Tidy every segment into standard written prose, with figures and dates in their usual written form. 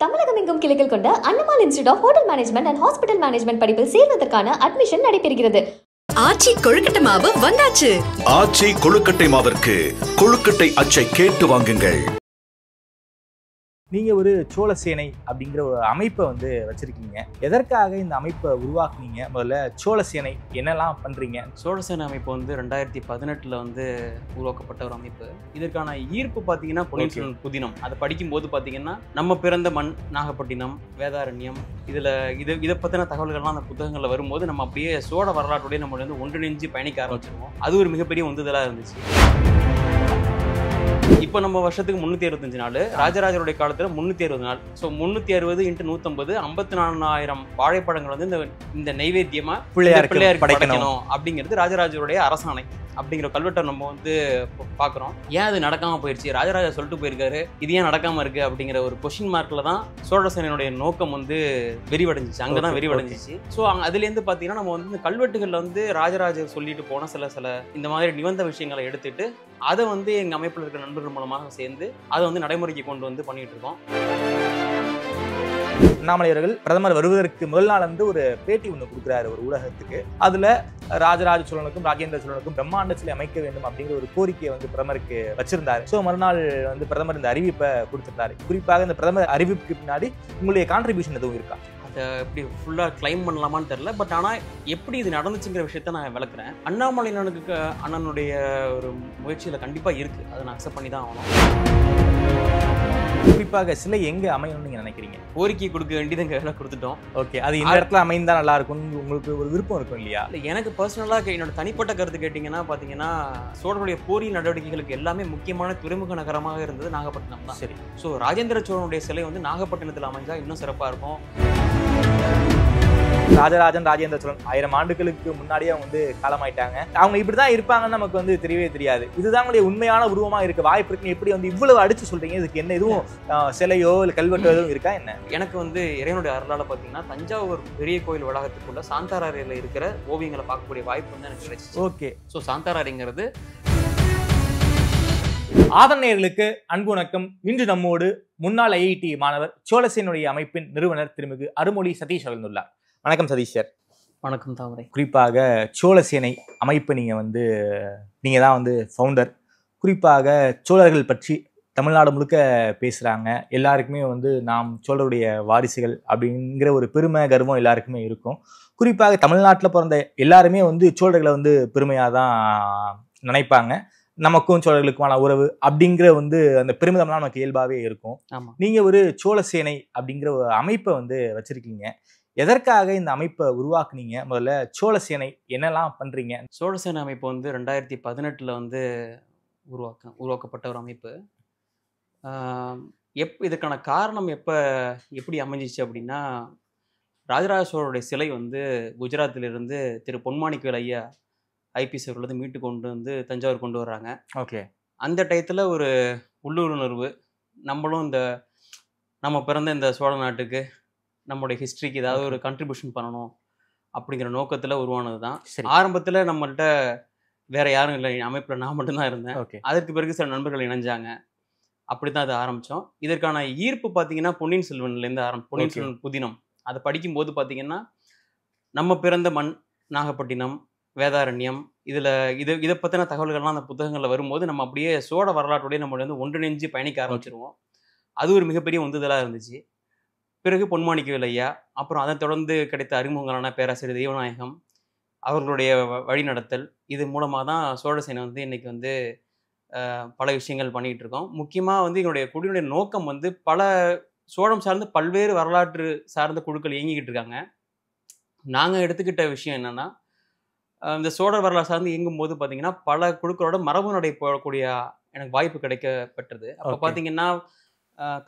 தமிழகம் எங்கும் கிளைகள் கொண்ட Annamalai institute of hotel management and hospital management படிப்பில் சேர்வதற்கான அட்மிஷன் நடைபெறுகிறது. ஆச்சி கொழுக்கட்டை மாவு வந்தாச்சு. ஆச்சி கொழுக்கட்டை மாவிற்கு கொழுக்கட்டை அச்சை கேட்டு வாங்குங்கள். நீங்க ஒரு சோழசேனை அப்படிங்கிற ஒரு அமைப்பை வச்சிருக்கீங்க. எதற்காக இந்த அமைப்பை உருவாக்குனீங்க? முதல்ல சோழசேனை என்னெல்லாம் பண்றீங்க? சோழசேனை அமைப்பு 2018 உருவாக்கப்பட்ட ஒரு அமைப்பு. இதற்கான ஈர்ப்பு பார்த்தீங்கன்னா பொன்னியின் செல்வன் புதினம். அதை படிக்கும்போது பார்த்தீங்கன்னா நம்ம பிறந்த மண் நாகப்பட்டினம், வேதாரண்யம், இதை பற்றின தகவல்கள்லாம் அந்த புத்தகங்களில் வரும்போது நம்ம அப்படியே சோழ வரலாற்றுடைய நம்ம ஒன்றிணைஞ்சு பயணிக்க ஆரம்பிச்சிருவோம். அது ஒரு மிகப்பெரிய உந்துதலாக இருந்துச்சு. இப்போ நம்ம வருஷத்துக்கு 365 நாள், ராஜராஜருடைய காலத்தில் 360 நாள். ஸோ 360 × 150 54,000 வாழைப்பழங்கள் இந்த நைவேத்தியமா பிள்ளையாருக்கு படைக்கணும் அப்படிங்கிறது ராஜராஜருடைய அரசாணை. அப்படிங்கிற கல்வெட்டை நம்ம பார்க்குறோம். ஏன் அது நடக்காமல் போயிடுச்சு, ராஜராஜா சொல்லிட்டு போயிருக்காரு, இது ஏன் நடக்காமல் இருக்கு அப்படிங்கிற ஒரு கொஸ்டின் மார்க்கில் தான் சோழசேனையுடைய நோக்கம் விரிவடைஞ்சிச்சு. அங்கே தான் விரிவடைஞ்சிச்சு. ஸோ அதுலேருந்து பார்த்தீங்கன்னா நம்ம இந்த கல்வெட்டுகளில் ராஜராஜர் சொல்லிட்டு போன சில இந்த மாதிரி நிபந்த விஷயங்களை எடுத்துட்டு அதை எங்கள் அமைப்பில் இருக்கிற நண்பர்கள் மூலமாக சேர்ந்து அதை நடைமுறைக்கு கொண்டு பண்ணிட்டு இருக்கோம். அண்ணாமலை அவர்கள் பிரதமர் வருவதற்கு முதல் நாள் ஒரு பேட்டி கொடுக்குறாரு ஒரு ஊடகத்துக்கு. அதுல ராஜராஜ சோழனுக்கும் ராஜேந்திர சோழனுக்கும் பிரம்மாண்ட சிலை அமைக்க வேண்டும் அப்படிங்கிற ஒரு கோரிக்கையை பிரதமருக்கு வச்சிருந்தாரு. ஸோ மறுநாள் பிரதமர் இந்த அறிவிப்பை கொடுத்திருந்தாரு. குறிப்பாக இந்த பிரதமர் அறிவிப்புக்கு பின்னாடி உங்களுடைய கான்ட்ரிபியூஷன் எதுவும் இருக்கா? அதை எப்படி ஃபுல்லாக கிளைம் பண்ணலாமான்னு தெரியல. பட் ஆனால் எப்படி இது நடந்துச்சுங்கிற விஷயத்த நான் விளக்குறேன். அண்ணாமலை அண்ணனுடைய ஒரு முயற்சியில் கண்டிப்பாக இருக்குது. அதை நான் அக்செப்ட் பண்ணி தான் ஆகணும். குறிப்பாக சிலை எங்க அமையணும்னு நீங்க நினைக்கிறீங்க? கோரிக்கை கொடுக்க வேண்டியது எங்க கொடுத்துட்டோம். ஓகே, அது இந்த இடத்துல அமைந்தா நல்லா இருக்கும் உங்களுக்கு ஒரு விருப்பம் இருக்கும் இல்லையா? எனக்கு பர்சனலாக என்னோட தனிப்பட்ட கருத்து கேட்டிங்கன்னா பார்த்தீங்கன்னா சோழனுடைய போரியல் நடவடிக்கைகளுக்கு எல்லாமே முக்கியமான துறைமுக நகரமாக இருந்தது நாகப்பட்டினம் தான். சரி, ஸோ ராஜேந்திர சோழனுடைய சிலை நாகப்பட்டினத்தில் அமைஞ்சா இன்னும் சிறப்பாக இருக்கும். ராஜராஜன் ராஜேந்திர சோழன் 1000 ஆண்டுகளுக்கு முன்னாடியே அவங்க காலமாயிட்டாங்க. அவங்க இப்படிதான் இருப்பாங்கன்னு நமக்கு தெரியவே தெரியாது. இதுதான் அவங்களுடைய உண்மையான உருவமா இருக்க வாய்ப்பு இருக்கு. எப்படி இவ்வளவு அடிச்சு சொல்றீங்க? இதுக்கு என்ன எதுவும் சிலையோ இல்ல கல்வெட்டோ எதுவும் இருக்கா என்ன? எனக்கு இறைவனுடைய அருளால பாத்தீங்கன்னா தஞ்சாவூர் பெரிய கோயில் வளாகத்துக்குள்ள சாந்தாராரியில இருக்கிற ஓவியங்களை பார்க்கக்கூடிய வாய்ப்பு எனக்கு கிடைச்சிச்சு. Okay, so சாந்தாராரிங்கிறது. ஆதரணையர்களுக்கு அன்பு வணக்கம். இன்று நம்மோடு முன்னாள் ஐஐடி மாணவர் சோழசேனுடைய அமைப்பின் நிறுவனர் திருமிகு அருமொழி சதீஷ் அவர்கள். வணக்கம் சதீஷ் சார். வணக்கம் தாமரை. குறிப்பாக சோழசேனை அமைப்பு நீங்க தான் ஃபவுண்டர். குறிப்பாக சோழர்கள் பற்றி தமிழ்நாடு முழுக்க பேசுறாங்க. எல்லாருக்குமே நாம் சோழருடைய வாரிசுகள் அப்படிங்கிற ஒரு பெருமை கர்வம் எல்லாருக்குமே இருக்கும். குறிப்பாக தமிழ்நாட்டில் பிறந்த எல்லாருமே சோழர்களை பெருமையாக தான் நினைப்பாங்க. நமக்கும் சோழர்களுக்குமான உறவு அப்படிங்கிற அந்த பெருமிதம்லாம் நமக்கு இயல்பாகவே இருக்கும். நீங்க ஒரு சோழசேனை அப்படிங்கிற ஒரு அமைப்பை வச்சிருக்கீங்க. எதற்காக இந்த அமைப்பை உருவாக்குனீங்க? முதல்ல சோழசேனை என்னெல்லாம் பண்றீங்க? சோழசேனை அமைப்பு 2018 உருவாக்கப்பட்ட ஒரு அமைப்பு. இதுக்கான காரணம் எப்படி அமைஞ்சிச்சு அப்படின்னா, ராஜராஜ சோழருடைய சிலை குஜராத்திலிருந்து திரு பொன்மாணிக்கவேல் ஐயா ஐபிஎஸ் அவர்கள் மீட்டு கொண்டு தஞ்சாவூர் கொண்டு வர்றாங்க. ஓகே, அந்த டயத்தில் ஒரு உள்ளுணர்வு, நம்மளும் நம்ம பிறந்த இந்த சோழ நாட்டுக்கு நம்மளுடைய ஹிஸ்ட்ரிக்கு ஏதாவது ஒரு கண்ட்ரிபியூஷன் பண்ணணும் அப்படிங்கிற நோக்கத்தில் உருவானது தான். ஆரம்பத்தில் நம்மள்கிட்ட வேற யாரும் இல்லை, அமைப்பில் நான் மட்டும்தான் இருந்தேன். அதற்கு பிறகு சில நண்பர்கள் இணைஞ்சாங்க. அப்படி தான் அது ஆரம்பித்தோம். இதற்கான ஈர்ப்பு பார்த்தீங்கன்னா பொன்னியின் செல்வன்லேருந்து பொன்னியின் செல்வன் புதினம். அதை படிக்கும்போது பார்த்தீங்கன்னா நம்ம பிறந்த மண் நாகப்பட்டினம், வேதாரண்யம், இதை பற்றின தகவல்கள்லாம் அந்த புத்தகங்களில் வரும்போது நம்ம அப்படியே சோழ வரலாற்றுடைய நம்ம ஒன்றிணைஞ்சு பயணிக்க ஆரம்பிச்சிருவோம். அது ஒரு மிகப்பெரிய உந்துதலாக இருந்துச்சு. பிறகு பொன்மாணிக்கவேல் ஐயா, அப்புறம் அதை தொடர்ந்து கிடைத்த அறிமுகங்களான பேராசிரியர் தெய்வநாயகம் அவர்களுடைய வழிநடத்தல், இது மூலமாக தான் சோழசேனை இன்னைக்கு பல விஷயங்கள் பண்ணிகிட்டு இருக்கோம். முக்கியமாக எங்களுடைய குழுவினுடைய நோக்கம் பல சோழம் சார்ந்து பல்வேறு வரலாற்று சார்ந்த குழுக்கள் இயங்கிக்கிட்டு இருக்காங்க. நாங்கள் எடுத்துக்கிட்ட விஷயம் என்னென்னா, இந்த சோழர் வரலாறு சார்ந்து இயங்கும்போது பார்த்தீங்கன்னா பல குழுக்களோட மரபு நடை போகக்கூடிய எனக்கு வாய்ப்பு கிடைக்கப்பட்டது. அப்போ பார்த்தீங்கன்னா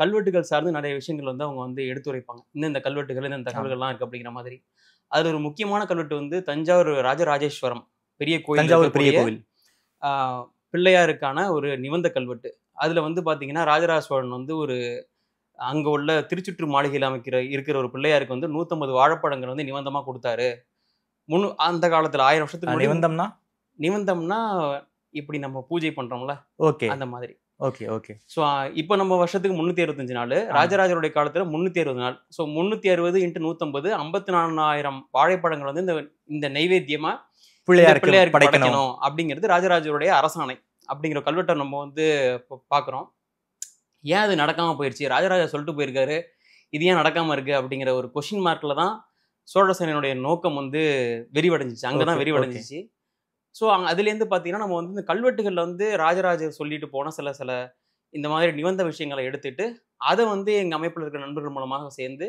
கல்வெட்டுகள் சார்ந்து நிறைய விஷயங்கள் அவங்க எடுத்துரைப்பாங்க. இந்த கல்வெட்டுகள் இந்த தகவல்கள்லாம் இருக்குது அப்படிங்கிற மாதிரி. அதில் ஒரு முக்கியமான கல்வெட்டு தஞ்சாவூர் ராஜராஜேஸ்வரம் பெரிய கோயில், தஞ்சாவூர் பெரிய கோவில் பிள்ளையாருக்கான ஒரு நிபந்த கல்வெட்டு. அதில் பார்த்தீங்கன்னா ராஜராஜ சோழன் ஒரு அங்கே உள்ள திருச்சுற்று மாளிகையில் இருக்கிற ஒரு பிள்ளையாருக்கு 150 வாழைப்பழங்கள் நிபந்தமாக கொடுத்தாரு. அந்த காலத்தில் 1000 வருஷத்துக்கு நிபந்தம்னா நிபந்தம்னா இப்படி நம்ம பூஜை பண்றோம்ல, ஓகே, அந்த மாதிரி ஓகே ஓகே. ஸோ இப்போ நம்ம வருஷத்துக்கு 365 நாள், ராஜராஜருடைய காலத்துல 360 நாள். ஸோ 360 × 150 54,000 வாழைப்பழங்கள் வந்து இந்த நைவேத்தியமா பிள்ளையாருக்கு படைக்கணும் அப்படிங்கிறது ராஜராஜருடைய அரசாணை. அப்படிங்கிற கல்வெட்டை நம்ம வந்து பார்க்குறோம். ஏன் அது நடக்காம போயிடுச்சு, ராஜராஜா சொல்லிட்டு போயிருக்காரு, இது ஏன் நடக்காம இருக்கு அப்படிங்கிற ஒரு கொஸ்டின் மார்க்ல தான் சோழசேனையினுடைய நோக்கம் வந்து விரிவடைஞ்சிச்சு. அங்கதான் விரிவடைஞ்சிச்சு. ஸோ அதுலேருந்து பார்த்தீங்கன்னா நம்ம வந்து இந்த கல்வெட்டுகளில் வந்து ராஜராஜர் சொல்லிட்டு போன சில இந்த மாதிரி நிபந்த விஷயங்களை எடுத்துட்டு அதை வந்து எங்கள் அமைப்பில் இருக்கிற நண்பர்கள் மூலமாக சேர்ந்து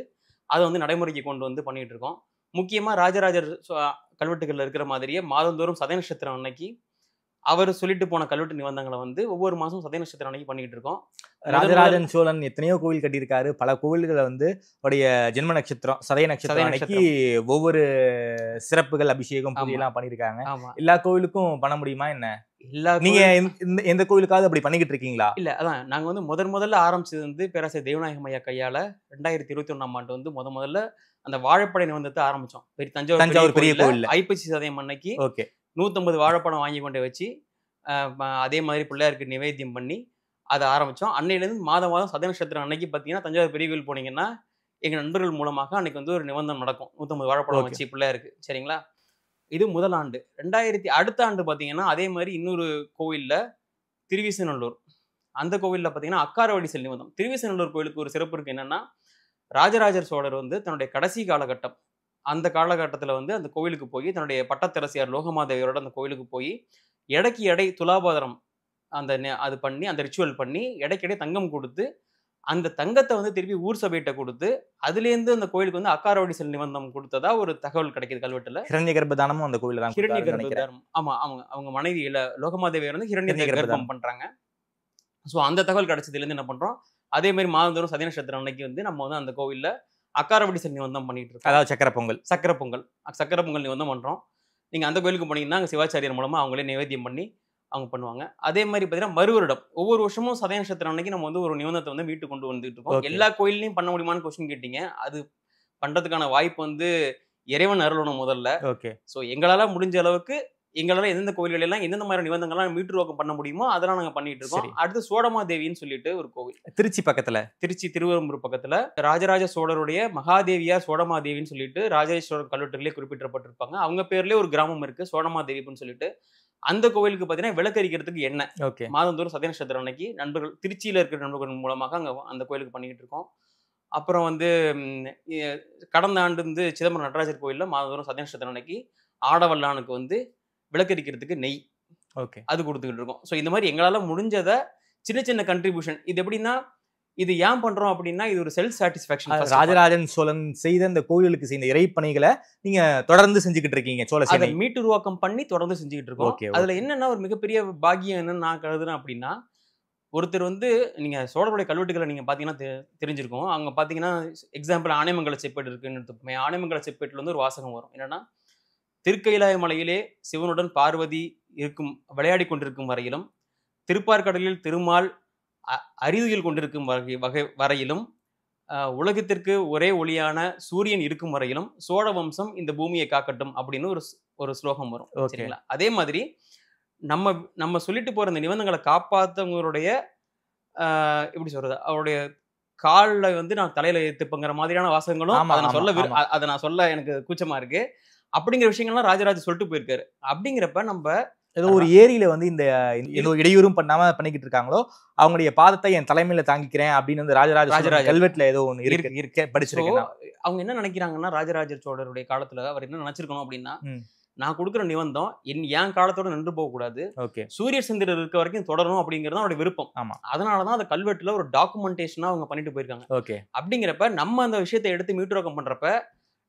அதை வந்து நடைமுறைக்கு கொண்டு வந்து பண்ணிட்டு இருக்கோம். முக்கியமாக ராஜராஜர் கல்வெட்டுகளில் இருக்கிற மாதிரியே மாதந்தோறும் சதய நட்சத்திரம் அன்னைக்கு அவர் சொல்லிட்டு போன கல்வெட்டு நிபந்தங்களை வந்து ஒவ்வொரு மாதம் சதய நட்சத்திரம் அன்னைக்கு பண்ணிட்டு இருக்கோம். ராஜராஜன் சோழன் எத்தனையோ கோவில் கட்டியிருக்காரு. பல கோவில்களை வந்து அவருடைய ஜென்ம நட்சத்திரம் சதய நட்சத்திரம் அன்னைக்கு ஒவ்வொரு சிறப்புகள் அபிஷேகம் பூஜையெல்லாம் பண்ணியிருக்காங்க. எல்லா கோவிலுக்கும் பண்ண முடியுமா என்ன? நீங்க எந்த கோவிலுக்காவது அப்படி பண்ணிக்கிட்டு இருக்கீங்களா? இல்ல, அதான் நாங்க வந்து முதல்ல ஆரம்பிச்சது வந்து பேராசிரியர் தெய்வநாயகம் ஐயா கையால 2021ஆம் ஆண்டு வந்து முதல்ல அந்த வாழைப்பழ நிபந்தத்தை ஆரம்பிச்சோம். தஞ்சாவூர் பெரிய கோவில் ஐப்பசி சதயம் அன்னைக்கு 150 வாழைப்பழம் வாங்கி கொண்டு வச்சு அதே மாதிரி பிள்ளையாருக்கு நிவேத்தியம் பண்ணி அதை ஆரம்பித்தோம். அன்னையிலேருந்து மாதம் சதய நட்சத்திரம் அன்னைக்கு பார்த்தீங்கன்னா தஞ்சாவூர் பெரிய கோவில் போனீங்கன்னா எங்கள் நண்பர்கள் மூலமாக அன்னைக்கு வந்து ஒரு நிபந்தம் நடக்கும். 150 வாழைப்பழம் வச்சு பிள்ளையாருக்கு. சரிங்களா? இது முதல் ஆண்டு. அடுத்த ஆண்டு பார்த்தீங்கன்னா அதே மாதிரி இன்னொரு கோவிலில் திருவிசநல்லூர், அந்த கோவிலில் பார்த்தீங்கன்னா அக்காரவடி செல் நிபந்தம். திருவிசநல்லூர் கோவிலுக்கு ஒரு சிறப்பு இருக்குது. என்னென்னா ராஜராஜர் சோழர் வந்து தன்னுடைய கடைசி காலகட்டம், அந்த காலகட்டத்தில் வந்து அந்த கோவிலுக்கு போய் தன்னுடைய பட்டத்தரசியார் லோகமாதேவியோட அந்த கோவிலுக்கு போய் எடைக்கு எடை துலாபாதரம் அது பண்ணி அந்த ரிச்சுவல் பண்ணி எடைக்கு தங்கம் கொடுத்து அந்த தங்கத்தை வந்து திருப்பி ஊர் சபையிட்ட கொடுத்து அதுலேருந்து அந்த கோயிலுக்கு வந்து அக்காரவடி செல் நிபந்தம் கொடுத்ததா ஒரு தகவல் கிடைக்குது கல்வெட்டுல. ஹிரண்ய கர்ப்பதானமும் அந்த கோயில தான். ஹிரண்ய கர்ப்பதானம், ஆமா, அவங்க மனைவியில லோகமாதேவியர் வந்து ஹிரண்ய கர்ப்பம் பண்றாங்க. ஸோ அந்த தகவல் கிடைச்சதுலேருந்து என்ன பண்றோம், அதே மாதிரி மாதந்தோறும் சதய நட்சத்திரம் அன்னைக்கு வந்து நம்ம வந்து அந்த கோவில்ல அக்காரவடி செல் நிபந்தம் பண்ணிட்டு இருக்கோம். அதாவது சக்கரை பொங்கல் நிபந்தம் பண்றோம். நீங்க அந்த கோயிலுக்கு போனீங்கன்னா அங்கே சிவாச்சாரியர் மூலமா அவங்களே நிவேத்தியம் பண்ணி அவங்க பண்ணுவாங்க. அதே மாதிரி பார்த்தீங்கன்னா மறுவருடம் ஒவ்வொரு வருஷமும் சதய நட்சத்திரம் அன்னைக்கு நம்ம வந்து ஒரு நிபந்தத்தை வந்து மீட்டு கொண்டு வந்துட்டு இருக்கோம். எல்லா கோயிலையும் பண்ண முடியுமான்னு கொஸ்டின் கேட்டீங்க. அது பண்றதுக்கான வாய்ப்பு வந்து இறைவன் அருளணும் முதல்ல. ஓகே. ஸோ எங்களால முடிஞ்ச அளவுக்கு எங்களால் எந்தெந்த கோயில்கள் எல்லாம் எந்தெந்த மாதிரி நிபந்தங்கள்லாம் மீட்டுருவாக்கம் பண்ண முடியுமோ அதெல்லாம் நாங்கள் பண்ணிட்டு இருக்கோம். அடுத்து சோடமாதேவின்னு சொல்லிட்டு ஒரு கோவில் திருச்சி பக்கத்துல, திருச்சி திருவெரும்பூர் பக்கத்துல ராஜராஜ சோழருடைய மகாதேவியா சோடமாதேவின்னு சொல்லிட்டு ராஜேஸ்வரர் கல்வெட்டுகளே குறிப்பிடப்பட்டிருப்பாங்க. அவங்க பேர்லேயே ஒரு கிராமம் இருக்கு சோடமாதேவின்னு சொல்லிட்டு. அந்த கோவிலுக்கு பார்த்தீங்கன்னா விளக்கரிக்கிறதுக்கு எண்ணெய் மாதந்தோறும் சதய நட்சத்திரம் அன்னைக்கு நண்பர்கள் திருச்சியில் இருக்கிற நண்பர்கள் மூலமாக அங்கே அந்த கோயிலுக்கு பண்ணிக்கிட்டு இருக்கோம். அப்புறம் வந்து கடந்த ஆண்டு வந்து சிதம்பரம் நடராஜர் கோயிலில் மாதந்தோறும் சதய நட்சத்திரம் அன்னைக்கு ஆடவல்லானுக்கு வந்து விளக்கரிக்கிறதுக்கு நெய் அது கொடுத்துக்கிட்டு இருக்கோம். ஸோ இந்த மாதிரி எங்களால் முடிஞ்சதை சின்ன கண்ட்ரிபியூஷன். இது எப்படின்னா இது ஏன் பண்றோம் அப்படின்னா இது ஒரு செல்ஃப் சாட்டிஸ்ஃபேக்ஷன். ராஜராஜன் சோழன் செய்த இந்த கோயிலுக்கு செய்த இறைப்பணிகளை நீங்க தொடர்ந்து செஞ்சுக்கிட்டு இருக்கீங்க. சோழசேனை மீட்டுருவாக்கம் பண்ணி தொடர்ந்து செஞ்சுக்கிட்டு இருக்கோம். அதுல என்னன்னா ஒரு மிகப்பெரிய பாக்கியம் என்னன்னு நான் கருதுறேன் அப்படின்னா, ஒருத்தர் வந்து நீங்க சோழருடைய கல்வெட்டுகளை நீங்க பாத்தீங்கன்னா தெரிஞ்சிருக்கும். அங்க பாத்தீங்கன்னா எக்ஸாம்பிள் ஆனைமங்கல செப்பேடு இருக்குன்னு எடுத்துப்போமே. ஆனைமங்கல செப்பேட்டுல வந்து ஒரு வாசகம் வரும். என்னன்னா திருக்கைலாய மலையிலே சிவனுடன் பார்வதி இருக்கும் விளையாடி கொண்டிருக்கும் வரையிலும், திருப்பார்கடலில் திருமால் அறிவியல் கொண்டிருக்கும் வரையிலும், உலகத்திற்கு ஒரே ஒளியான சூரியன் இருக்கும் வரையிலும் சோழ வம்சம் இந்த பூமியை காக்கட்டும் அப்படின்னு ஒரு ஸ்லோகம் வரும். சரிங்களா? அதே மாதிரி நம்ம சொல்லிட்டு போற இந்த நிபந்தங்களை காப்பாத்தவங்களுடைய எப்படி சொல்றது, அவருடைய காலில் வந்து நான் தலையில ஏத்துப்பங்கிற மாதிரியான வாசகங்களும் அதை நான் சொல்ல எனக்கு கூச்சமா இருக்கு. அப்படிங்கிற விஷயங்கள்லாம் ராஜராஜ சொல்லிட்டு போயிருக்காரு. அப்படிங்கிறப்ப நம்ம ஏதோ ஒரு ஏரியில வந்து இந்த ஏதோ இடையூறும் பண்ணாம பண்ணிக்கிட்டு இருக்காங்களோ அவங்களுடைய பாதத்தை என் தலைமையில தாங்கிக்கிறேன் அப்படின்னு வந்து ராஜராஜ கல்வெட்டுல ஏதோ ஒண்ணு இருக்கு படிச்சிருக்கேன். அவங்க என்ன நினைக்கிறாங்கன்னா ராஜராஜர் சோழருடைய காலத்துல அவர் என்ன நினைச்சிருக்கணும் அப்படின்னா, நான் கொடுக்குற நிபந்தம் என் காலத்தோட நின்று போக கூடாது, சூரிய சந்திரர் இருக்க வரைக்கும் தொடரணும் அப்படிங்கிறது அவருடைய விருப்பம். அதனாலதான் அந்த கல்வெட்டுல ஒரு டாக்குமெண்டேஷனா அவங்க பண்ணிட்டு போயிருக்காங்க. அப்படிங்கிறப்ப நம்ம அந்த விஷயத்தை எடுத்து மீட்டுருவாக்கம் பண்றப்ப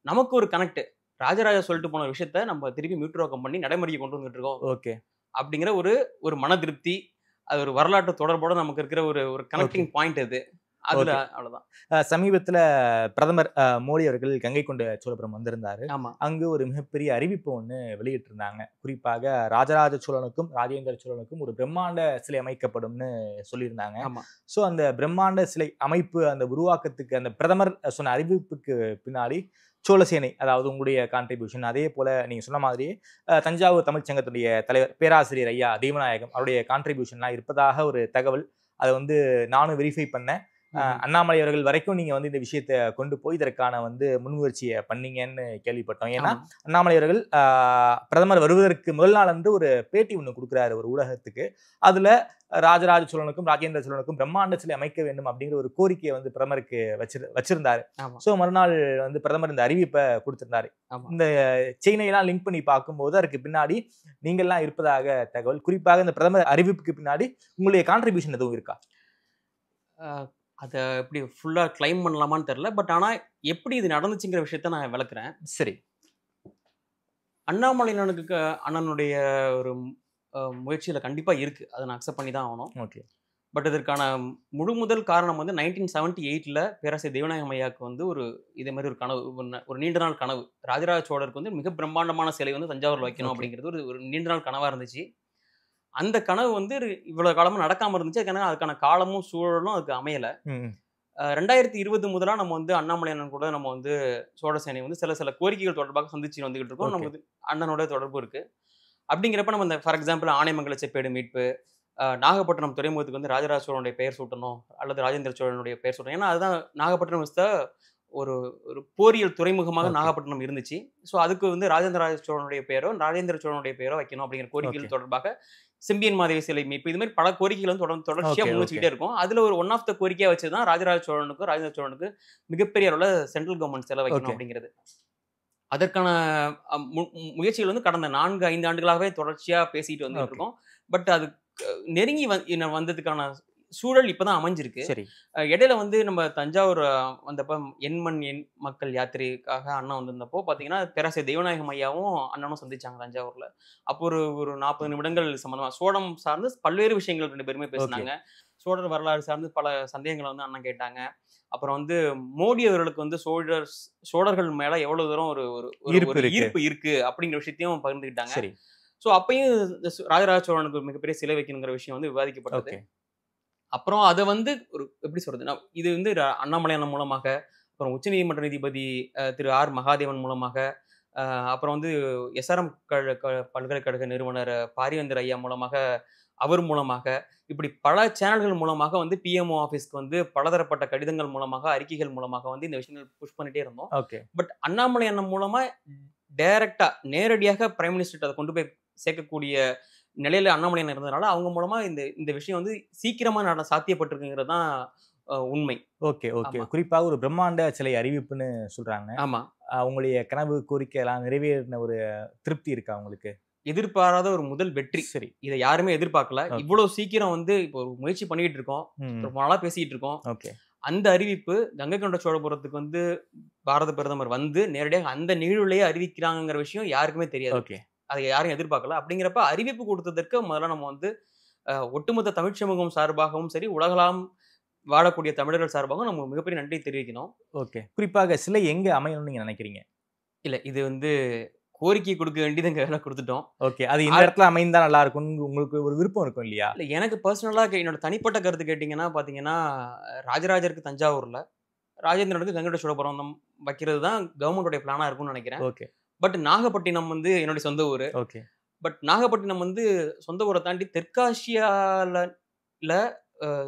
நமக்கு ஒரு கனெக்ட், ராஜராஜா சொல்லிட்டு போன விஷயத்த நம்ம திருப்பி மீட்டுருவாக்கம் பண்ணி நடைமுறைக்கு கொண்டு வந்துட்டு இருக்கோம் அப்படிங்கிற ஒரு மன திருப்தி. அது ஒரு வரலாற்று தொடர்போட நமக்கு இருக்கிற ஒரு கனெக்டிங் பாயிண்ட். அது அதுல அவ்வளவுதான். சமீபத்துல பிரதமர் மோடி அவர்கள் கங்கை கொண்ட சோழபுரம் வந்திருந்தாரு. அங்கு ஒரு மிகப்பெரிய அறிவிப்பு ஒண்ணு வெளியிட்டு இருந்தாங்க. குறிப்பாக ராஜராஜ சோழனுக்கும் ராஜேந்திர சோழனுக்கும் ஒரு பிரம்மாண்ட சிலை அமைக்கப்படும்னு சொல்லியிருந்தாங்க. சோ அந்த பிரம்மாண்ட சிலை அமைப்பு அந்த உருவாக்கத்துக்கு அந்த பிரதமர் சொன்ன அறிவிப்புக்கு பின்னாடி சோழசேனை, அதாவது உங்களுடைய கான்ட்ரிபியூஷன், அதே போல நீங்க சொன்ன மாதிரியே தஞ்சாவூர் தமிழ்ச்சங்கத்துடைய தலைவர் பேராசிரியர் ஐயா தெய்வநாயகம் அவருடைய கான்ட்ரிபியூஷன்லாம் இருப்பதாக ஒரு தகவல் அதை வந்து நானும் வெரிஃபை பண்ணேன். அண்ணாமலை அவர்கள் வரைக்கும் நீங்க வந்து இந்த விஷயத்தை கொண்டு போய் இதற்கான வந்து முன்முயற்சியை பண்ணீங்கன்னு கேள்விப்பட்டோம். ஏன்னா அண்ணாமலை அவர்கள் பிரதமர் வருவதற்கு முதல் நாள் வந்து ஒரு பேட்டி ஒன்று கொடுக்குறாரு ஒரு ஊடகத்துக்கு. அதுல ராஜராஜ சோழனுக்கும் ராஜேந்திர சோழனுக்கும் பிரம்மாண்ட சிலை அமைக்க வேண்டும் அப்படிங்கிற ஒரு கோரிக்கையை வந்து பிரதமருக்கு வச்சிருந்தாரு. ஸோ மறுநாள் வந்து பிரதமர் இந்த அறிவிப்பை கொடுத்திருந்தாரு. இந்த செயினையெல்லாம் லிங்க் பண்ணி பார்க்கும்போது அதற்கு பின்னாடி நீங்கள்லாம் இருப்பதாக தகவல். குறிப்பாக இந்த பிரதமர் அறிவிப்புக்கு பின்னாடி உங்களுடைய கான்ட்ரிபியூஷன் எதுவும் இருக்கா? அதை எப்படி ஃபுல்லாக கிளைம் பண்ணலாமான்னு தெரில. பட் ஆனால் எப்படி இது நடந்துச்சுங்கிற விஷயத்த நான் விளக்குறேன். சரி. அண்ணாமலை அண்ணனுடைய ஒரு முயற்சியில் கண்டிப்பாக இருக்குது. அதை நான் அக்செப்ட் பண்ணி தான் ஆகணும். ஓகே. பட் இதற்கான முதல் காரணம் வந்து 1978 பேராசிரியர் தெய்வநாயகம் ஐயாவுக்கு வந்து இதே மாதிரி ஒரு கனவு, ஒரு நீண்ட நாள் கனவு. ராஜராஜ சோழருக்கு வந்து மிக பிரம்மாண்டமான சிலை வந்து தஞ்சாவூரில் வைக்கணும் அப்படிங்கிறது ஒரு நீண்ட நாள் கனவாக இருந்துச்சு. அந்த கனவு வந்து இவ்வளவு காலமும் நடக்காம இருந்துச்சு. அதுக்கான காலமும் சூழலும் அதுக்கு அமையல. 2020 முதலா நம்ம வந்து அண்ணாமலை அண்ணன் கூட நம்ம வந்து சோழசேனை வந்து சில கோரிக்கைகள் தொடர்பாக சந்திச்சு வந்துகிட்டு இருக்கோம். நமக்கு அண்ணனோட தொடர்பு இருக்கு. அப்படிங்கிறப்ப நம்ம இந்த ஃபார் எக்ஸாம்பிள் ஆனைமங்கல செப்பேடு மீட்பு, நாகப்பட்டினம் துறைமுகத்துக்கு வந்து ராஜராஜ சோழனுடைய பெயர் சூட்டணும் அல்லது ராஜேந்திர சோழனுடைய பெயர் சூட்டணும். ஏன்னா அதுதான் நாகப்பட்டினம் ஒரு போரியல் துறைமுகமாக நாகப்பட்டினம் இருந்துச்சு. ஸோ அதுக்கு வந்து ராஜேந்திர சோழனுடைய பெயரோ ராஜேந்திர சோழனுடைய பெயரோ வைக்கணும் அப்படிங்கிற கோரிக்கைகள் தொடர்பாக செம்பியன் மாதேவி சிலை மீட்பு, இது மாதிரி பல கோரிக்கைகள் வந்து தொடர்ச்சியாக முன்வச்சுக்கிட்டே இருக்கும். அதுல ஒரு ஒன் ஆஃப் த கோரிக்கையா வச்சுதான் ராஜராஜ சோழனுக்கும் ராஜேந்திர சோழனுக்கு மிகப்பெரிய அளவுல சென்ட்ரல் கவர்மெண்ட் செலவு வைக்கணும் அப்படிங்கிறது. அதற்கான முயற்சிகள் வந்து கடந்த 4-5 ஆண்டுகளாகவே தொடர்ச்சியா பேசிட்டு வந்துட்டு இருக்கோம். பட் அது நெருங்கி வந்ததுக்கான சூழல் இப்பதான் அமைஞ்சிருக்கு. இடையில வந்து நம்ம தஞ்சாவூர் வந்தப்ப எண் மக்கள் யாத்திரைக்காக அண்ணா வந்திருந்தப்போ பாத்தீங்கன்னா பேராசிரியர் தெய்வநாயகம் ஐயாவும் அண்ணனும் சந்திச்சாங்க தஞ்சாவூர்ல. அப்போ ஒரு 40 நிமிடங்கள் சம்பந்தமா சோழம் சார்ந்து பல்வேறு விஷயங்கள் 2 பேருமே பேசினாங்க. சோழர் வரலாறு சார்ந்து பல சந்தேகங்களை வந்து அண்ணன் கேட்டாங்க. அப்புறம் வந்து மோடி அவர்களுக்கு வந்து சோழர்கள் மேல எவ்வளவு தூரம் ஒரு ஈர்ப்பு இருக்கு அப்படிங்கிற விஷயத்தையும் பகிர்ந்துக்கிட்டாங்க. ஸோ அப்பயும் ராஜராஜ சோழனுக்கு மிகப்பெரிய சிலை வைக்கணுங்கிற விஷயம் வந்து விவாதிக்கப்பட்டது. அப்புறம் அதை வந்து ஒரு எப்படி சொல்றது, இது வந்து அண்ணாமலை அண்ணன் மூலமாக, அப்புறம் உச்சநீதிமன்ற நீதிபதி திரு ஆர் மகாதேவன் மூலமாக, அப்புறம் வந்து எஸ்ஆர்எம் பல்கலைக்கழக நிறுவனர் பாரிவேந்தர் ஐயா மூலமாக, அவர் மூலமாக, இப்படி பல சேனல்கள் மூலமாக வந்து பிஎம்ஓ ஆஃபீஸ்க்கு வந்து பலதரப்பட்ட கடிதங்கள் மூலமாக, அறிக்கைகள் மூலமாக வந்து இந்த விஷயங்கள் புஷ் பண்ணிட்டே இருந்தோம். பட் அண்ணாமலை அண்ணன் மூலமா டைரக்டா நேரடியாக பிரைம் மினிஸ்டர் அதை கொண்டு போய் சேர்க்கக்கூடிய நிலையில அண்ணாமலை இருந்ததுனால அவங்க மூலமா இந்த விஷயம் வந்து சீக்கிரமா சாத்தியப்பட்டிருக்குங்கிறது தான் உண்மை. ஓகே. குறிப்பாக ஒரு பிரம்மாண்ட சிலை அறிவிப்புன்னு சொல்றாங்க. ஆமா. உங்களுடைய கனவு கோரிக்கை எல்லாம் நிறைவேறின ஒரு திருப்தி இருக்கா உங்களுக்கு? எதிர்பாராத ஒரு முதல் வெற்றி. சரி, இதை யாருமே எதிர்பார்க்கல. இவ்வளவு சீக்கிரம் வந்து இப்போ ஒரு முயற்சி பண்ணிட்டு இருக்கோம், ரொம்ப நாளா பேசிட்டு இருக்கோம். அந்த அறிவிப்பு கங்கை கொண்ட சோழபுரத்துக்கு வந்து பாரத பிரதமர் வந்து நேரடியாக அந்த நிகழ்வுலயே அறிவிக்கிறாங்கிற விஷயம் யாருக்குமே தெரியாது. அதை யாரும் எதிர்பார்க்கல. அப்படிங்கிறப்ப அறிவிப்பு கொடுத்ததற்கு முதல்ல நம்ம வந்து ஒட்டுமொத்த தமிழ் சமூகம் சார்பாகவும் சரி, உலகளாம் வாழக்கூடிய தமிழர்கள் சார்பாகவும் நம்ம மிகப்பெரிய நன்றி தெரிவிக்கணும். குறிப்பாக சிலை எங்க அமையணும்னு நீங்க நினைக்கிறீங்க? இல்ல, இது வந்து கோரிக்கை கொடுக்க வேண்டியது எங்க வேலை கொடுத்துட்டோம். அது இந்த இடத்துல அமைந்தா நல்லா இருக்கும் உங்களுக்கு ஒரு விருப்பம் இருக்கும் இல்லையா? இல்ல, எனக்கு பர்சனலா என்னோட தனிப்பட்ட கருத்து கேட்டீங்கன்னா பாத்தீங்கன்னா, ராஜராஜருக்கு தஞ்சாவூர்ல, ராஜேந்திரனுக்கு கங்கை கொண்ட சோழபுரம் வைக்கிறது தான் கவர்மெண்டோட பிளானா இருக்கும்னு நினைக்கிறேன். பட் நாகப்பட்டினம் வந்து என்னுடைய சொந்த ஊரு. பட் நாகப்பட்டினம் வந்து சொந்த ஊரை தாண்டி தெற்காசியால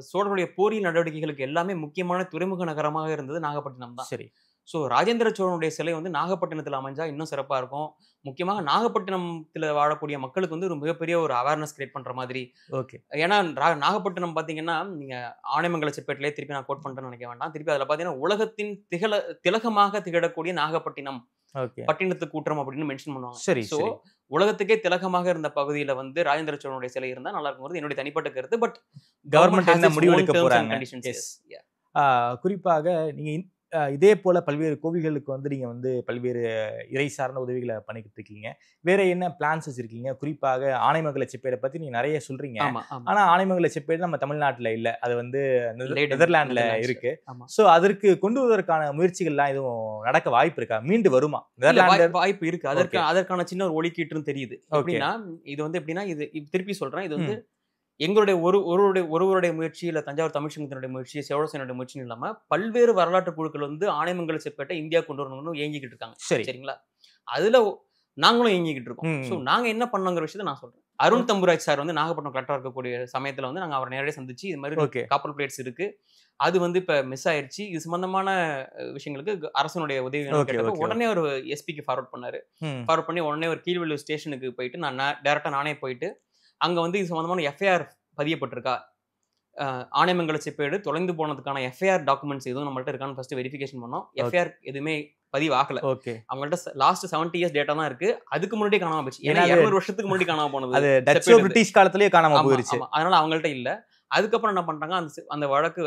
சோழருடைய போரியல் நடவடிக்கைகளுக்கு எல்லாமே முக்கியமான துறைமுக நகரமாக இருந்தது நாகப்பட்டினம் தான். சரி. ஸோ ராஜேந்திர சோழனுடைய சிலை வந்து நாகப்பட்டினத்தில் அமைஞ்சா இன்னும் சிறப்பாக இருக்கும். முக்கியமாக நாகப்பட்டினத்தில் வாழக்கூடிய மக்களுக்கு வந்து ஒரு மிகப்பெரிய ஒரு அவேர்னஸ் கிரியேட் பண்ணுற மாதிரி. ஏன்னா நாகப்பட்டினம் பார்த்தீங்கன்னா, நீங்கள் ஆனைமங்கல செப்பேட்டிலே திருப்பி நான் கோட் பண்ணுறேன்னு நினைக்க வேண்டாம். திருப்பி அதில் பார்த்தீங்கன்னா உலகத்தின் திலகமாக திகழக்கூடிய நாகப்பட்டினம் பட்டினத்து கூட்டம் அப்படின்னு மென்ஷன் பண்ணுவாங்க. சரி. ஸோ உலகத்துக்கே திலகமாக இருந்த பகுதியில வந்து ராஜேந்திர சோழனுடைய சிலை இருந்தா நல்லா இருக்கும் என்னுடைய தனிப்பட்ட கருத்து. பட் கவர்மெண்ட் என்ன முடிவு எடுக்க போறாங்க? குறிப்பாக நீங்க இதே போல பல்வேறு கோவில்களுக்கு வந்து நீங்க வந்து பல்வேறு இறை சார்ந்த உதவிகளை பண்ணிக்கிட்டு இருக்கீங்க. வேற என்ன பிளான்ஸ் வச்சிருக்கீங்க? குறிப்பாக ஆனைமங்கல செப்பேடை பத்தி நீங்க நிறைய சொல்றீங்க. ஆனா ஆனைமங்கல செப்பேடு நம்ம தமிழ்நாட்டுல இல்ல, அது வந்து நெதர்லாந்துல இருக்கு. சோ அதற்கு கொண்டு வருவதற்கான முயற்சிகள்லாம் எதுவும் நடக்க வாய்ப்பு இருக்கா? மீண்டு வருமா? வாய்ப்பு இருக்கு. அதற்கான சின்ன ஒரு ஒலிக்கீட்டுன்னு தெரியுது. எப்படின்னா இது வந்து எப்படின்னா, இது திருப்பி சொல்றேன், இது வந்து எங்களுடைய ஒருவருடைய முயற்சி இல்ல தஞ்சாவூர் தமிழ் சங்கத்தினுடைய முயற்சி, சோழசேனுடைய முயற்சியும் இல்லாம பல்வேறு வரலாற்று குழுக்கள் வந்து ஆனைமங்கல செப்பேட்டை இந்தியா கொண்டு வரணும்னு ஏங்கிக்கிட்டு இருக்காங்க. சரிங்களா? அதுல நாங்களும் ஏங்கிக்கிட்டு இருக்கோம். ஸோ நாங்க என்ன பண்ணோங்கிற விஷயத்த நான் சொல்றேன். அருண் தம்புராஜ் சார் வந்து நாகப்பட்டினம் கலெக்டரா இருக்கக்கூடிய சமயத்துல வந்து நாங்க அவரை நேரடியாக சந்திச்சு இது மாதிரி ஓகே காப்பர் பிளேட்ஸ் இருக்கு, அது வந்து இப்ப மிஸ் ஆயிருச்சு, இது சம்பந்தமான விஷயங்களுக்கு அரசனுடைய உதவி வேணும்னு Okay, கேட்டப்ப okay, உடனே ஒரு எஸ்பிக்கு ஃபார்வர்ட் பண்ணாரு. ஃபார்வர்ட் பண்ணி உடனே ஒரு கீழ்வெள்ளூர் ஸ்டேஷனுக்கு போயிட்டு நான் டைரக்டா நானே போயிட்டு அங்க வந்து இது சம்பந்தமான எஃப்ஐஆர் பதியப்பட்டிருக்கா, ஆனைமங்கல செப்பேடு தொலைந்து போனதுக்கான எஃப்ஐஆர் டாக்குமெண்ட்ஸ் எதுவும் நம்மள்ட்ட இருக்கான்னு ஃபர்ஸ்ட் வெரிஃபிகேஷன் பண்ணோம். எஃப்ஐஆர் எதுவுமே பதிவாகல. ஓகே அவங்கள்ட்ட லாஸ்ட் 70 இயர்ஸ் டேட்டா தான் இருக்கு, அதுக்கு முன்னாடியே காணாம போச்சு. ஏன்னா ஏன்னா 200 வருஷத்துக்கு முன்னாடி காணாம போனது அது டச்சோ பிரிட்டிஷ் காலத்திலேயே காணாம ஆமா, போயிருச்சு. ஆமா. அதனால அவங்கள்ட்ட இல்ல. அதுக்கப்புறம் என்ன பண்றாங்க, அந்த வழக்கு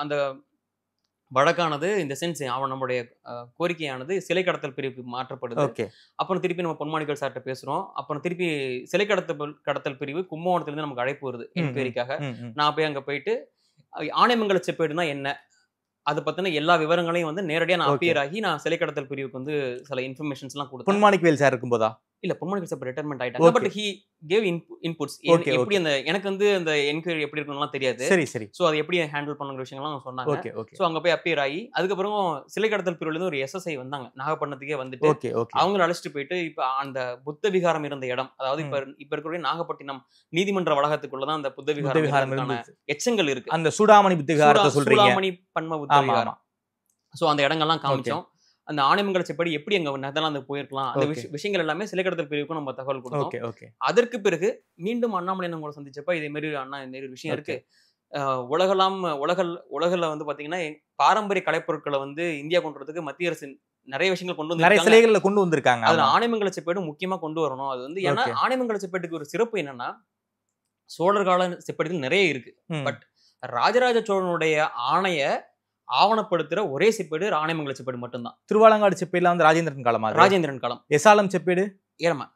அந்த வழக்கானது இந்த சென்ஸ் அவன் நம்மளுடைய கோரிக்கையானது சிலை கடத்தல் பிரிவுக்கு மாற்றப்படுது. ஓகே அப்புறம் திருப்பி நம்ம பொன்மாணிக்கல் சார்ட்ட பேசுறோம். அப்புறம் திருப்பி சிலை கடத்தல் பிரிவு கும்பகோணத்துல இருந்து நமக்கு அழைப்பு வருது என்கொயரிக்காக. நான் போய் அங்க போயிட்டு ஆனைமங்கல செப்பேடுனா என்ன, அதை பத்தின எல்லா விவரங்களையும் வந்து நேரடியா நான் அப்பியர் ஆகி நான் சிலை கடத்தல் பிரிவுக்கு வந்து சில இன்ஃபர்மேஷன்ஸ் எல்லாம் கொடுத்தேன். பொன்மாணிக்கவேல் சார் இருக்கும்போதா? இல்ல பொன்மாணிக்கல் சார் ரிட்டையர்மெண்ட் ஆயிட்டாங்க. But he gave inputs. எப்படி அந்த எனக்கு வந்து அந்த என்கொயரி எப்படி இருக்கணும்லாம் தெரியாது. சரி சரி. சோ அதை எப்படி ஹேண்டில் பண்ணுங்கிற விஷயங்கள்லாம் சொன்னாங்க. Okay okay. சோ அங்க போய் அப்பியர் ஆகி அதுக்கப்புறம் சிலை கடத்தல் பிரிவுல இருந்து ஒரு எஸ்எஸ்ஐ வந்தாங்க நாகப்பட்டினத்துக்கே வந்துட்டு. Okay okay. அவங்களை அழைச்சிட்டு போயிட்டு இப்ப அந்த புத்த விகாரம் இருந்த இடம், அதாவது இப்ப இருக்கக்கூடிய நாகப்பட்டினம் நீதிமன்ற வளாகத்துக்குள்ளதான் அந்த புத்த விகாரம் எச்சங்கள் இருக்கு. அந்த சூடாமணி புத்த விகாரத்தை சொல்றீங்க? சூடாமணி பன்ம புத்த விகாரம். சோ அந்த இடங்கள்லாம் காமிச்சோம். அந்த ஆனைமங்கல செப்பேடு எப்படி அங்க நெதர்லாந்து போயிருக்கலாம், அந்த விஷயங்கள் எல்லாமே சிலை கடத்தல் பிரிவுக்கு நம்ம தகவல் கொடுத்தோம். அதற்கு பிறகு மீண்டும் அண்ணாமலை கூட சந்திச்சப்ப இதே மாதிரி அண்ணா இந்த மாதிரி விஷயம் இருக்கு, உலகில் வந்து பாத்தீங்கன்னா பாரம்பரிய கலைப்பொருட்களை வந்து இந்தியா கொண்டு வரதுக்கு மத்திய அரசு நிறைய விஷயங்கள் கொண்டு வந்து நிறைய சிலைகளை கொண்டு வந்திருக்காங்க. அதுல ஆனைமங்கல செப்பேடு முக்கியமா கொண்டு வரணும். அது வந்து ஏன்னா ஆனைமங்கல செப்பேட்டுக்கு ஒரு சிறப்பு என்னன்னா சோழர் கால செப்பேடுகள் நிறைய இருக்கு. பட் ராஜராஜ சோழனுடைய ஆணைய ஆவணப்படுத்துற ஒரே செப்பேடு ஆனைமங்கல செப்பேடு மட்டும்தான். திருவாலங்காடு செப்பேடுல வந்து ராஜேந்திரன் காலமா? ராஜேந்திரன் காலம். எசாலம் செப்பேடு ஏமா